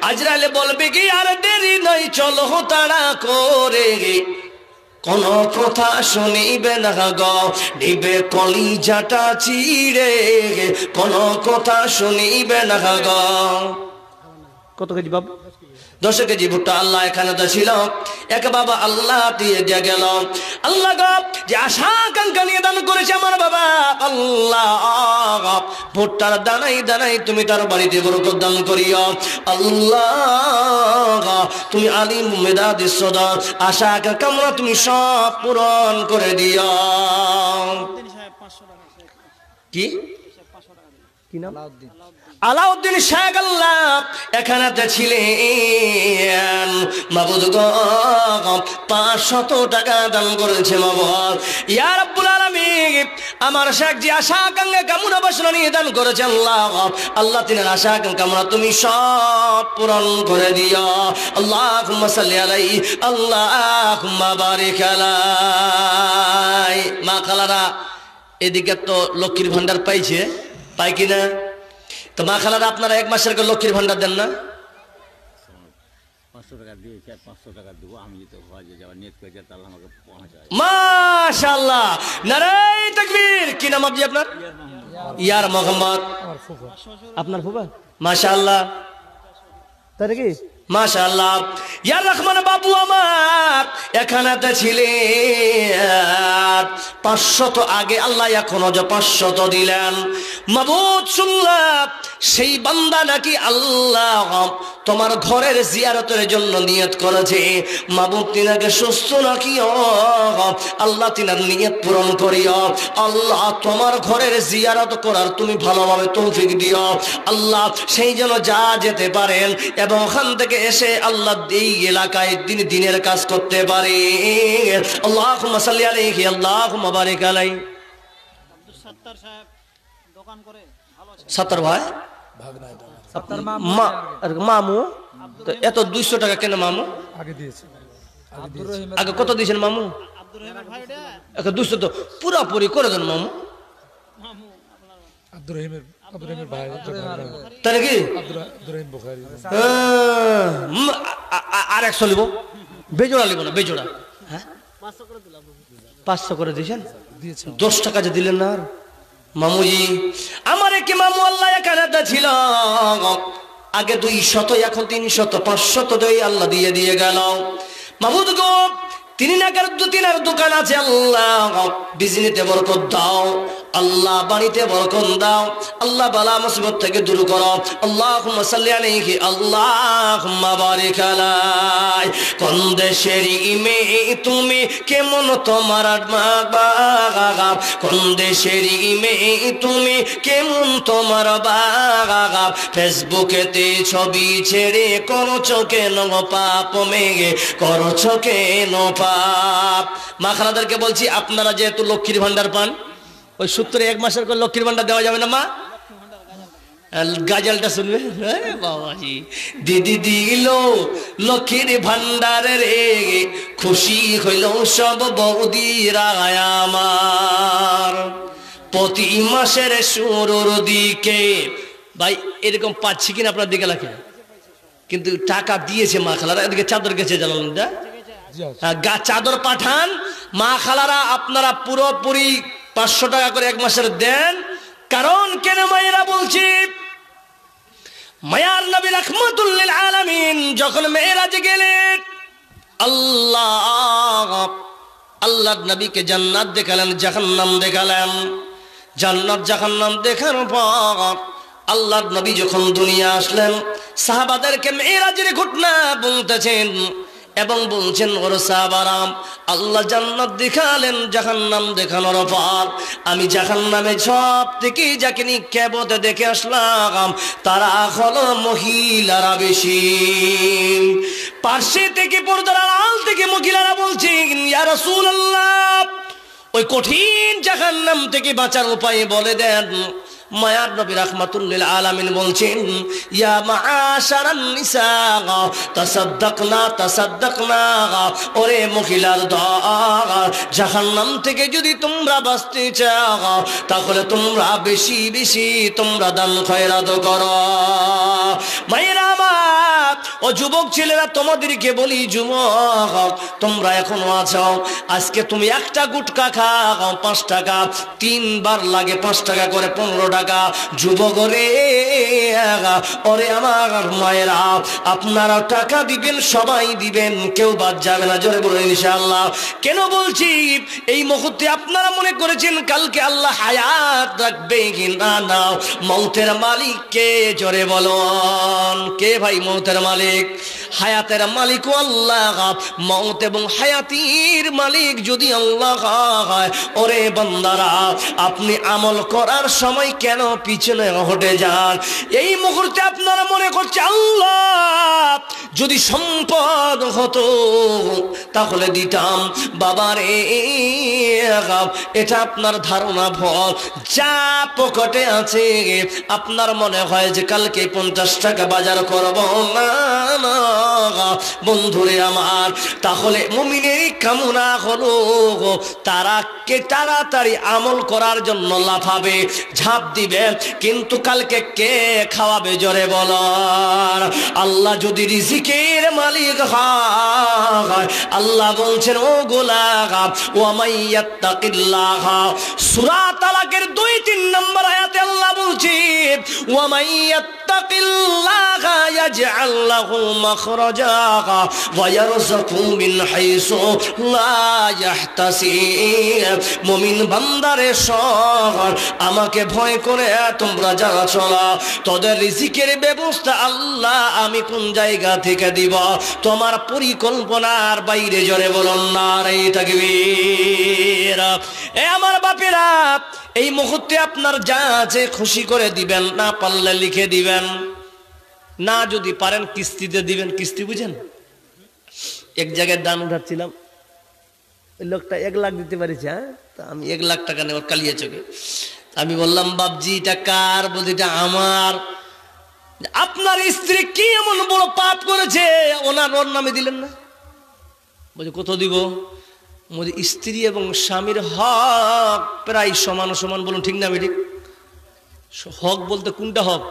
আজরাইলে বলবে কি আর দেরি নাই, চলো তাড়া করে, কোন কথা শুনিবে না গো, নিবে কলিজাটা চিড়ে, কোন কথা শুনিবে না গো। কত কেজি বাবু? 10 কেজি ভুট্টা আল্লাহ এখানে তো ছিল। এক বাবা আল্লাহ দিয়ে গেল। আল্লাহ গো যে আশা আকাঙ্ক্ষা নিয়ে দান করেছে আমার বাবা, আল্লাহ ভুট্টার দানাই দানাই তুমি তার বাড়িতে বরকত দান করিও। আল্লাহ তুমি আলিম মেধাবী সদা, আশা আকাঙ্ক্ষা তুমি সব পূরণ করে দিও। কি কি নাম? আলাউদ্দিন শেখ আল্লাহ এখানেতে ছিলেন। মাবুদ গো 500 টাকা দান করেছে মাবুদ। ইয়া রাব্বুল আলামিন আমার শেখ যে আশা আকাঙ্ক্ষা কামনা বাসনা নিয়ে দান করেছে আল্লাহ, আল্লাহ তিনার আশা আকাঙ্ক্ষা কামনা তুমি সব পূরণ করে দিও। আল্লাহুম্মা সাল্লি আলাইহি, আল্লাহুম্মা বারিক আলাই। মা খালারা এদিকে তো লক্ষ্মীর ভান্ডার পাইছে, পাই কিনা? তো মা খালারা আপনারা 1 মাসের লক্ষ্মীর ভান্ডার দেন না?
500 টাকা দিয়েছি, 500 টাকা দেবো আমি, তো হজে যাওয়ার নিয়ত করেছি, তাহলে আমাকে পৌঁছায়।
মাশাআল্লাহ, নারায়ে তাকবীর। কি নাম আপনি আপনার? ইয়ার মোহাম্মদ। আপনার ফুফা? মাশাআল্লাহ, তাই কি? মাশাআল্লাহ। ইয়া রহমান বাবু আমার এখানেতে ছিলেন। 500 আগে আল্লাহ এখনো যে 500 দিলেন। মাবুদ শুনলাম সেই বান্দা নাকি আল্লাহ তোমার ঘরের জিয়ারতের জন্য নিয়ত করেছে। মাবুদ তিনাকে সুস্থ রাখিও, আল্লাহ তিনার নিয়ত পূরণ করিও। আল্লাহ তোমার ঘরের জিয়ারত করার তুমি ভালোভাবে তৌফিক দিও। আল্লাহ সেই জন্য যা যেতে পারেন এবং ওখান থেকে এসে আল্লাহ এই এলাকায় দিনের কাজ করতে পারে। আল্লাহুম্মা সাল্লি আলাইহি, আল্লাহুম্মা বারিক আলাইহি।
আব্দুল সত্তার সাহেব দোকান করে, ভালো আছে।
সত্তার ভাই আপনার মামু তো এত 200 টাকা কেন মামু?
আগে দিয়েছে,
আগে কত দিয়েছেন মামু?
আব্দুর রহিমের ভাইটা
এখন 200 তো পুরাপুরি করে দেন মামু।
মামু আপনার
আব্দুর রহিমের ভাই,
তাই নাকি?
আব্দুর রহিম বুখারী।
আর 100 লিব, বেজোড়া লিব না, বেজোড়া। হ্যাঁ
500 করে দিলাম।
500
করে দিয়েছেন?
দিয়েছে।
10 টাকা যে দিলেন না আর মামুজি। আমার কি মামু আল্লাহ এখানে ছিল আগে 200, এখন 300, 500 দই আল্লাহ দিয়ে গেল। মাবুদ গো তিনার দোকান আছে, আল্লাহ বিজনেসে বরকত দাও, আল্লাহ বাড়িতে বরকত দাও, আল্লাহ বালা মুসিবত থেকে দূর করো। আল্লাহুম্মা সাল্লি আলাইহি, আল্লাহুম্মা বারিক আলাই। কোন দেশের মেয়ে তুমি, কেমন তোমার বাবা? কোন দেশের মেয়ে তুমি, কেমন তোমার বাবা? ফেসবুকেতে ছবি ছেড়ে করছো কেন পাপ মেয়ে, করছো কেন পাপ? মা খালাদেরকে বলছি আপনারা যেহেতু লক্ষ্মীর ভান্ডার পান, ওই সূত্রে 1 মাসের করে লক্ষ্মীর ভান্ডার দেওয়া যাবে না মা? গাজালটা শুনবে বাবাজি। দিদি দিল লক্ষ্মীর ভান্ডার রে, খুশি হইল সব বৌদিরা আমার। প্রতি মাসের শুরুর দিকে ভাই এরকম পাচ্ছি কিনা আপনার দিকে লাগে, কিন্তু টাকা দিয়েছে মা খালারা। এদিকে চাদর গেছে জানালেন দা
জি, আছে।
চাদর পাঠান। মা খালারা আপনারা পুরোপুরি 500 টাকা করে এক মাসের দেন। কারণ কেন মায়েরা বলছি, মায়ার নবী রাহমাতুল লিল আলামিন যখন মেরাজে গেলেন, আল্লাহর নবীকে জান্নাত দেখালেন, জাহান্নাম দেখালেন। জান্নাত জাহান্নাম দেখানোর পর আল্লাহর নবী যখন দুনিয়া আসলেন, সাহাবাদেরকে মেরাজের ঘটনা বলতেছেন এবং বলছেন, ওর সাহাবারাম, আল্লাহ জান্নাত দেখালেন, জাহান্নাম দেখানোর পর আমি জাহান্নামে সব থেকে যাকে নিক্ষেপত দেখে আসলাম তারা হলো মহিলারা বেশি। পাশে থেকে পর্দার আড়াল থেকে মহিলারা বলছেন, ইয়া রাসূলুল্লাহ, ওই কঠিন জাহান্নাম থেকে বাঁচার উপায় বলে দেন। মায়ার নবী রাহমাতুল লিল আলামিন বলছেন, ইয়া মাআশারান নিসা তাসাদদাকনা তাসাদদাকনা, ওরে মহিলার দল, জাহান্নাম থেকে যদি তোমরা বাঁচতে চাও তাহলে তোমরা বেশি বেশি তোমরা দান খয়রাত করো। মায়েরা আমার, ও যুবক ছেলেরা, তোমাদেরকে বলি, যুবক তোমরা এখনো আছো, আজকে তুমি একটা গুটকা খাও 5 টাকা, 3 বার লাগে 5 টাকা করে 15 টাকা। যুবক রে, ওরে আমার মায়েরা, আপনারা টাকা দিবেন, সবাই দিবেন, কেউ বাদ যাবে না। জোরে বলুন ইনশাআল্লাহ। কেন বলছি, এই মুহূর্তে আপনারা মনে করেছেন কালকে আল্লাহ হায়াত রাখবে কিনা? না, মৌতের মালিক কে? জোরে বলুন, কে ভাই মৌতের মালিক? হায়াতের মালিকও আল্লাহ। মৌত এবং হায়াতির মালিক যদি আল্লাহ হয়, ওরে বান্দারা, আপনি আমল করার সময় কেন পিছনে হটে যান? এই মুহূর্তে আপনারা মনে করছে, আল্লাহ যদি সম্পদ হতো তাহলে দিতাম। বাবারে, এটা আপনার ধারণা ভুল। যা পকেটে আছে আপনার মনে হয় যে কালকে 50 টাকা বাজার করব না। বন্ধুরে আমার, তাহলে মুমিনের কামনা হলো তারা কে তাড়াতাড়ি আমল করার জন্য লাফাবে, ঝাঁপ দিবে, কিন্তু কালকে কে খাওয়াবে? জোরে বলার। আল্লাহ যদি রিজিকের মালিক হয়, আল্লাহ বলছেন, ও গোলাম, ওয়া মাইয়াত্তাকিল্লাহ, সূরা তালাকের 2-3 নম্বর আয়াতে আল্লাহ বলছেন, ওয়া মাইয়াত্তাকিল্লাহ ইয়াজআল লাহু মাখরাজা ওয়া ইয়ারযুকহু মিন হাইসু লা ইয়াহতাসিব। মুমিন বান্দারে শোন, আমাকে ভয় করে তোমরা যারা চলা, তোদের রিজিকের ব্যবস্থা আল্লাহ আমি কোন জায়গা থেকে দিব? তোমার পরিকল্পনার বাইরে। জোরে বলুন নারে তাকবীর। এ আমার বাপেরা, এই মুহূর্তে আপনার যা আছে খুশি করে দিবেন, না পারলে লিখে দিবেন, না যদি পারেন কিস্তিতে দিবেন। কিস্তি বুঝেন? এক জায়গায় দান উঠাচ্ছিলাম, ওই লোকটা 1 লাখ দিতে পারিছে। হ্যাঁ, তা আমি 1 লাখ টাকা নেওয়ার কালিয়া চোখে আমি বললাম, বাবজি এটা কার? বলতে এটা আমার। আপনার স্ত্রী কি এমন বড় পাপ করেছে ওর নামে দিলেন না? বলছে কত দিব? বলছে স্ত্রী এবং স্বামীর হক প্রায় সমান সমান। বলুন ঠিক না? ঠিক। হক বলতে কোনটা হক?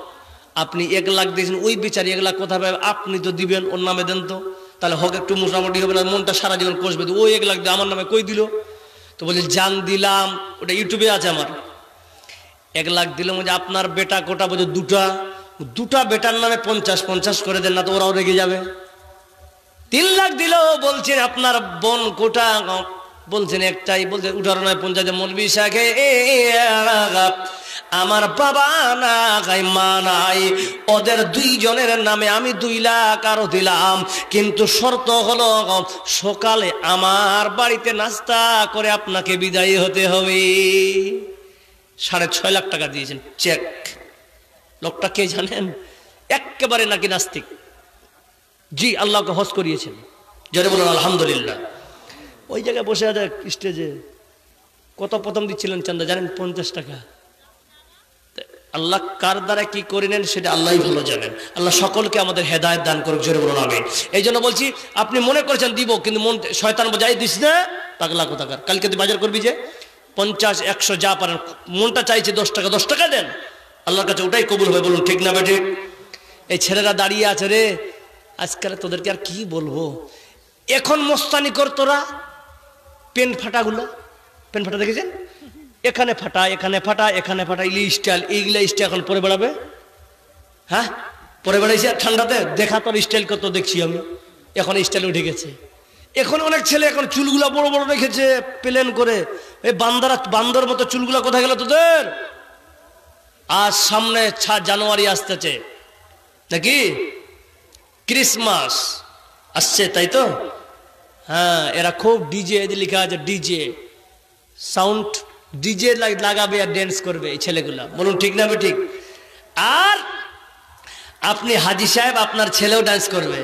আপনি 1 লাখ দিয়েছেন, ওই বিচারি 1 লাখ কথা পাবে, আপনি তো দিবেন, ওর নামে দেন তো, তাহলে হক একটু মোটামুটি হবে না? মনটা সারা জীবন কষবে, ওই 1 লাখ দিয়ে আমার নামে কই দিল? তো বলছে জান দিলাম, ওটা ইউটিউবে আছে আমার। 1 লাখ দিলাম, যে আপনার বেটা কোটা? বলছে দুটা বেটার নামে 50-50 করে দেন না তো ওরাও রেগে যাবে। 3 লাখ দিল, বলছেন আপনার বোন কোটা? বলছেন একটাই। বলছে উঠারো নয় 50। মৌলবী শাখে আমার বাবা না গাই, মা নাই, ওদের 2 জনের নামে আমি 2 লাখ আরো দিলাম, কিন্তু শর্ত হলো সকালে আমার বাড়িতে নাস্তা করে আপনাকে বিদায় হতে হবে। 6.5 লাখ টাকা দিয়েছেন চেক। লোকটা কে জানেন? একেবারে নাকি নাস্তিক। জি, আল্লাহকে হজ করিয়েছেন। যারা বলুন আলহামদুলিল্লাহ। ওই জায়গায় বসে আছে স্টেজে, কত প্রথম দিচ্ছিলেন চান্দা জানেন? 50 টাকা। আল্লাহ কার দ্বারা কি করে নেন সেটা আল্লাহই ভালো জানেন। আল্লাহ সকলকে আমাদের হেদায়েত দান করুক। জোরে বলুন আমিন। এই জন্য বলছি, আপনি মনে করেছেন দিব, কিন্তু মন শয়তান বোঝাই দিস না, পাগলা কোথাকার। কালকে তুই বাজার করবি যে 50-100 যা পারেন, মনটা চাইছে 10 টাকা, 10 টাকা দেন, আল্লাহর কাছে ওটাই কবুল হবে। বলুন ঠিক না বেঠিক? এই ছেলেরা দাঁড়িয়ে আছে রে, আজকাল তোদেরকে আর কি বলবো, এখন মস্তানি করতোরা পেন ফাটাগুলো, পেন ফাটা দেখেছেন? এখানে ফাটা, এখানে ফাটা, এখানে ফাটা, ইলি স্টাইল, এইগুলা স্টাইল এখন পরে বেড়াবে। হ্যাঁ, পরে বেড়াইছে ঠান্ডাতে, দেখা তোর স্টাইল কত দেখছি আমি, এখন স্টাইল উঠে গেছে। এখন অনেক ছেলে এখন চুলগুলা বড় বড় রেখেছে প্লেন করে, এই বান্দর মতো চুলগুলা কোথায় গেল তোদের? আজ সামনে জানুয়ারি আসতেছে নাকি, ক্রিসমাস আসছে, তাই তো? হ্যাঁ, এরা খুব ডিজে, লেখা আছে ডিজে, সাউন্ড ডিজে লাগাবে আর ড্যান্স করবে এই ছেলেগুলা। বলুন ঠিক না ঠিক? আর আপনি হাজি সাহেব, আপনার ছেলেও ডান্স করবে।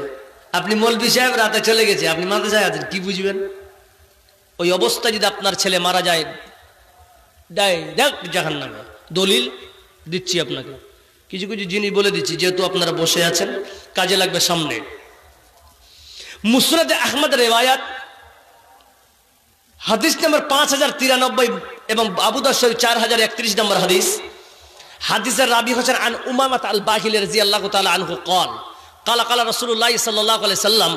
আপনি মৌলভী সাহেব, রাতে চলে গেছে, আপনি মাদ্রাসায় আছেন, কি বুঝবেন? ওই অবস্থায় যদি আপনার ছেলে মারা যায়, ডাইরেক্ট জাহান্নামে। দলিল দিচ্ছি আপনাকে, কিছু কিছু জিনিস বলে দিচ্ছি, যেহেতু আপনারা বসে আছেন, কাজে লাগবে সামনে। মুসনাদে আহমদ রিওয়ায়াত হাদিস নম্বর 5093 এবং আবু দাউদ শরীফ 4031 নম্বর হাদিস। হাদিসের রাবি হচ্ছেন আন উমামাহ আল বাহিলি রাদিয়াল্লাহু তাআলা আনহু قال قال قال رسول الله صلى الله عليه وسلم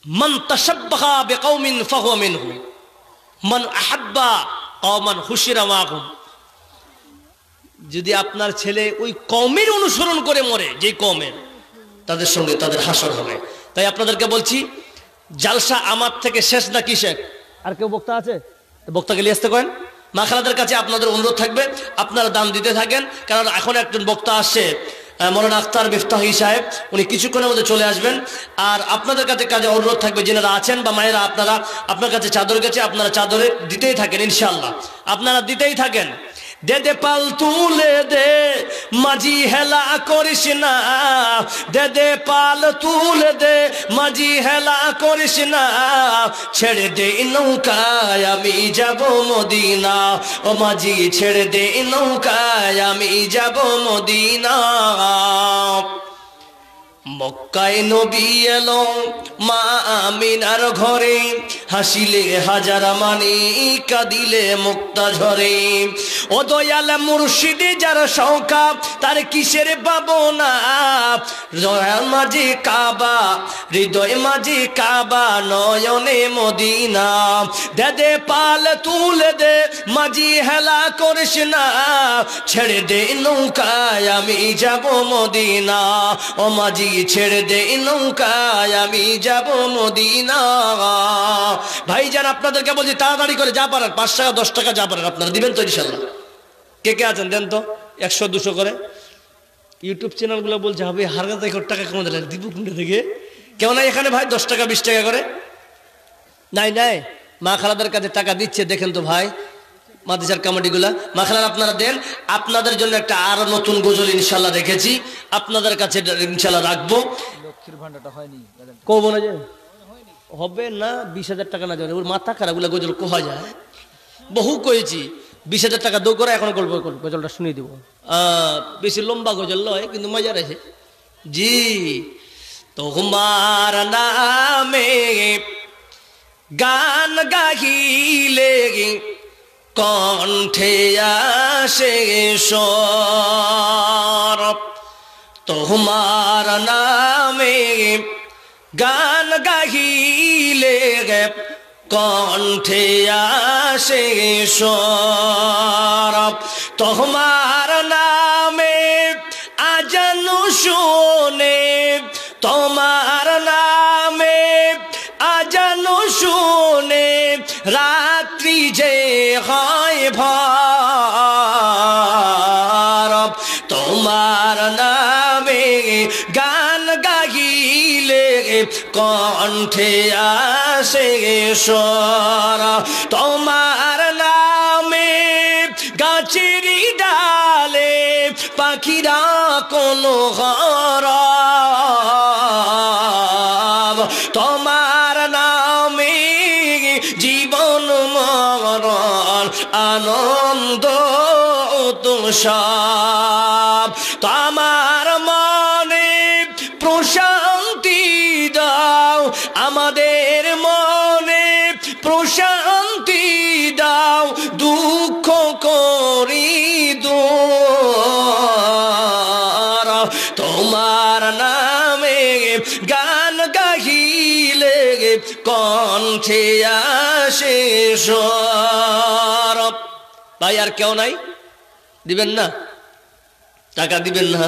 من تشبه بقوم فهو منهم من احب قوما حشر معهم। যদি আপনার ছেলে ওই কওমের অনুসরণ করে মরে, যে কওমের, তাদের সঙ্গে তাদের হাসর হবে। তাই আপনাদেরকে বলছি, জালসা আমার থেকে শেষ না কি শেখ? আর কেউ বক্তা আছে? বক্তাকে নিয়ে আসতে করেন। মা খালাদের কাছে আপনাদের অনুরোধ থাকবে, আপনারা দান দিতে থাকেন, কারণ এখন একজন বক্তা আসছে, মৌলানা আখতার মিফতাহি সাহেব, উনি কিছুক্ষণের মধ্যে চলে আসবেন। আর আপনাদের কাছে অনুরোধ থাকবে, যেনারা আছেন বা মায়েরা, আপনারা আপনার কাছে চাদর গেছে, আপনারা চাদরে দিতেই থাকেন, ইনশাআল্লাহ আপনারা দিতেই থাকেন। দে দে পাল তুলে দে মাঝি হেলা করিস না, দে দে পাল তুলে দে মাঝি হেলা করিস না, ছেড়ে দে নৌকায় আমি যাব মদিনা, ও মাঝি ছেড়ে দে নৌকায় আমি যাব মদিনা। মক্কায় নবী এলো মা আমিনার ঘরে, হাসিলে হাজার মানি কাঁদিলে মুক্তা ঝরে। ও দয়াল মুর্শিদে যার শৌকা, তার কিসের ভাবনা, হৃদয় মাঝে কাবা, হৃদয় মাঝে কাবা, নয়নে মদিনা। দে দে পাল তুলে দে মাঝি হেলা করিস না, ছেড়ে দে নৌকায় আমি যাব মদিনা, ও মাঝি ছেড়ে দে নৌকায় আমি যাব মদিনা। ভাইজান আপনাদেরকে বলছি, তাড়াতাড়ি করে যা পারেন, 5 টাকা 10 টাকা যা পারেন আপনারা দিবেন তো ইনশাল্লাহ। কে কে আছেন দেন তো, 100-200 করে। ইউটিউব চ্যানেলগুলো বলছে হবে হারগা থেকে টাকা কমে দিলেন, দিব কোনটা থেকে? কেউ নাই এখানে ভাই? 10 টাকা 20 টাকা করে নাই নাই, মা খালাদের কাছে টাকা দিচ্ছে, দেখেন তো ভাই মাদ্রাসার কমিটিগুলা। মা খালার আপনারা দেন, আপনাদের জন্য একটা আরো নতুন গজল ইনশাল্লাহ রেখেছি, আপনাদের কাছে ইনশাল্লাহ রাখবো।
লক্ষ্মীর ভান্ডারটা হয়নি,
কব না যে হবে না, 20,000 টাকা না যাবে, ওর মাথা খারাপ, ওগুলা গজল কোহা যায়, বহু কয়েছি। 20,000 টাকা দৌ করে এখন গজলটা শুনিয়ে দিব। বেশি লম্বা গজল নয়, কিন্তু মজা রয়েছে। জি তোমার নামে গান গাহিলে কণ্ঠে আসে স্বর, তোমার নামে গান গাহিলে কণ্ঠে আসে স্বর, তোমার নামে আজান শুনে, তোমার নামে আজান শুনে রাত্রি যে হয় ভর, তোমার নামে গান গাহিলে কণ্ঠে আসে স্বর, তোমার নামে গাছের ডালে পাখিরা কোনো ঘর, তোমার নামে জীবন মরণ আনন্দ উৎসব, তোমার মনে প্রশান্তি দাও, আমাদের মনে প্রশান্তি দাও, দুঃখ করি দূর, তোমার নামে গান গাহি কণ্ঠে আসে স্বর। ভাই আর কেউ নাই? দিবেন না? টাকা দিবেন না?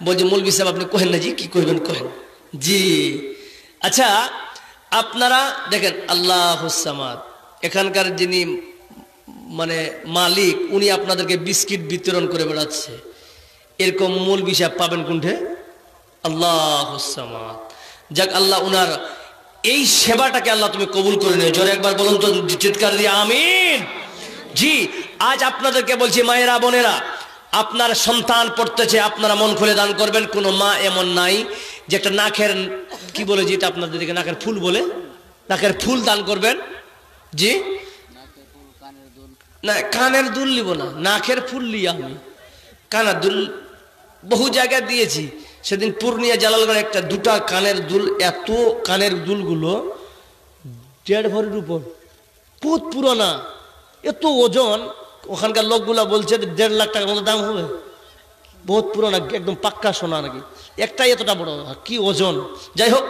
বলছি মৌলভী সাহেব আপনি কহেন না জি, কি করবেন কহেন জি। আচ্ছা আপনারা দেখেন আল্লাহুস সামাদ, এখানকার যিনি মানে মালিক, উনি আপনাদেরকে বিস্কিট বিতরণ করে বেড়াচ্ছে। এরকম মৌলভী সাহেব পাবেন কোনঠে? আল্লাহুস সামাদ। যাক আল্লাহ উনার এই সেবাটাকে আল্লাহ তুমি কবুল করে নিও। জোরে একবার বলুন তো চিৎকার দিয়ে আমিন। জি আজ আপনাদেরকে বলছি মায়েরা বোনেরা, আপনার সন্তান পড়তেছে, আপনারা মন খুলে দান করবেন। কোনো মা এমন নাই যে একটা নাকের কি বলে, যেটা আপনাদের দিকে নাকের ফুল বলে, নাকের ফুল দান করবেন। জি না, কানের দুল নিব না, নাকের ফুল লিয়া আমি কানের দুল বহু জায়গায় দিয়েছি। সেদিন পূর্ণিয়া জালালগড়ে একটা দুটা কানের দুল, এত কানের দুলগুলো 1.5 ভরির উপর, বহুত পুরোনা, এত ওজন। ওখানকার লোকগুলা বলছে 1.5 লাখ টাকার মতো দাম হবে, বহুত পুরোনা, একদম পাক্কা সোনা নাকি, একটাই এতটা বড়, কি ওজন। যাই হোক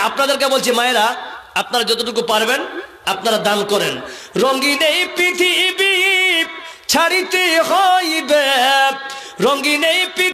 আপনাদেরকে বলছি মায়েরা, আপনারা যতটুকু পারবেন আপনারা দান করেন। রঙিন এই পৃথিবী ছাড়িতে হইবে, রঙিন এই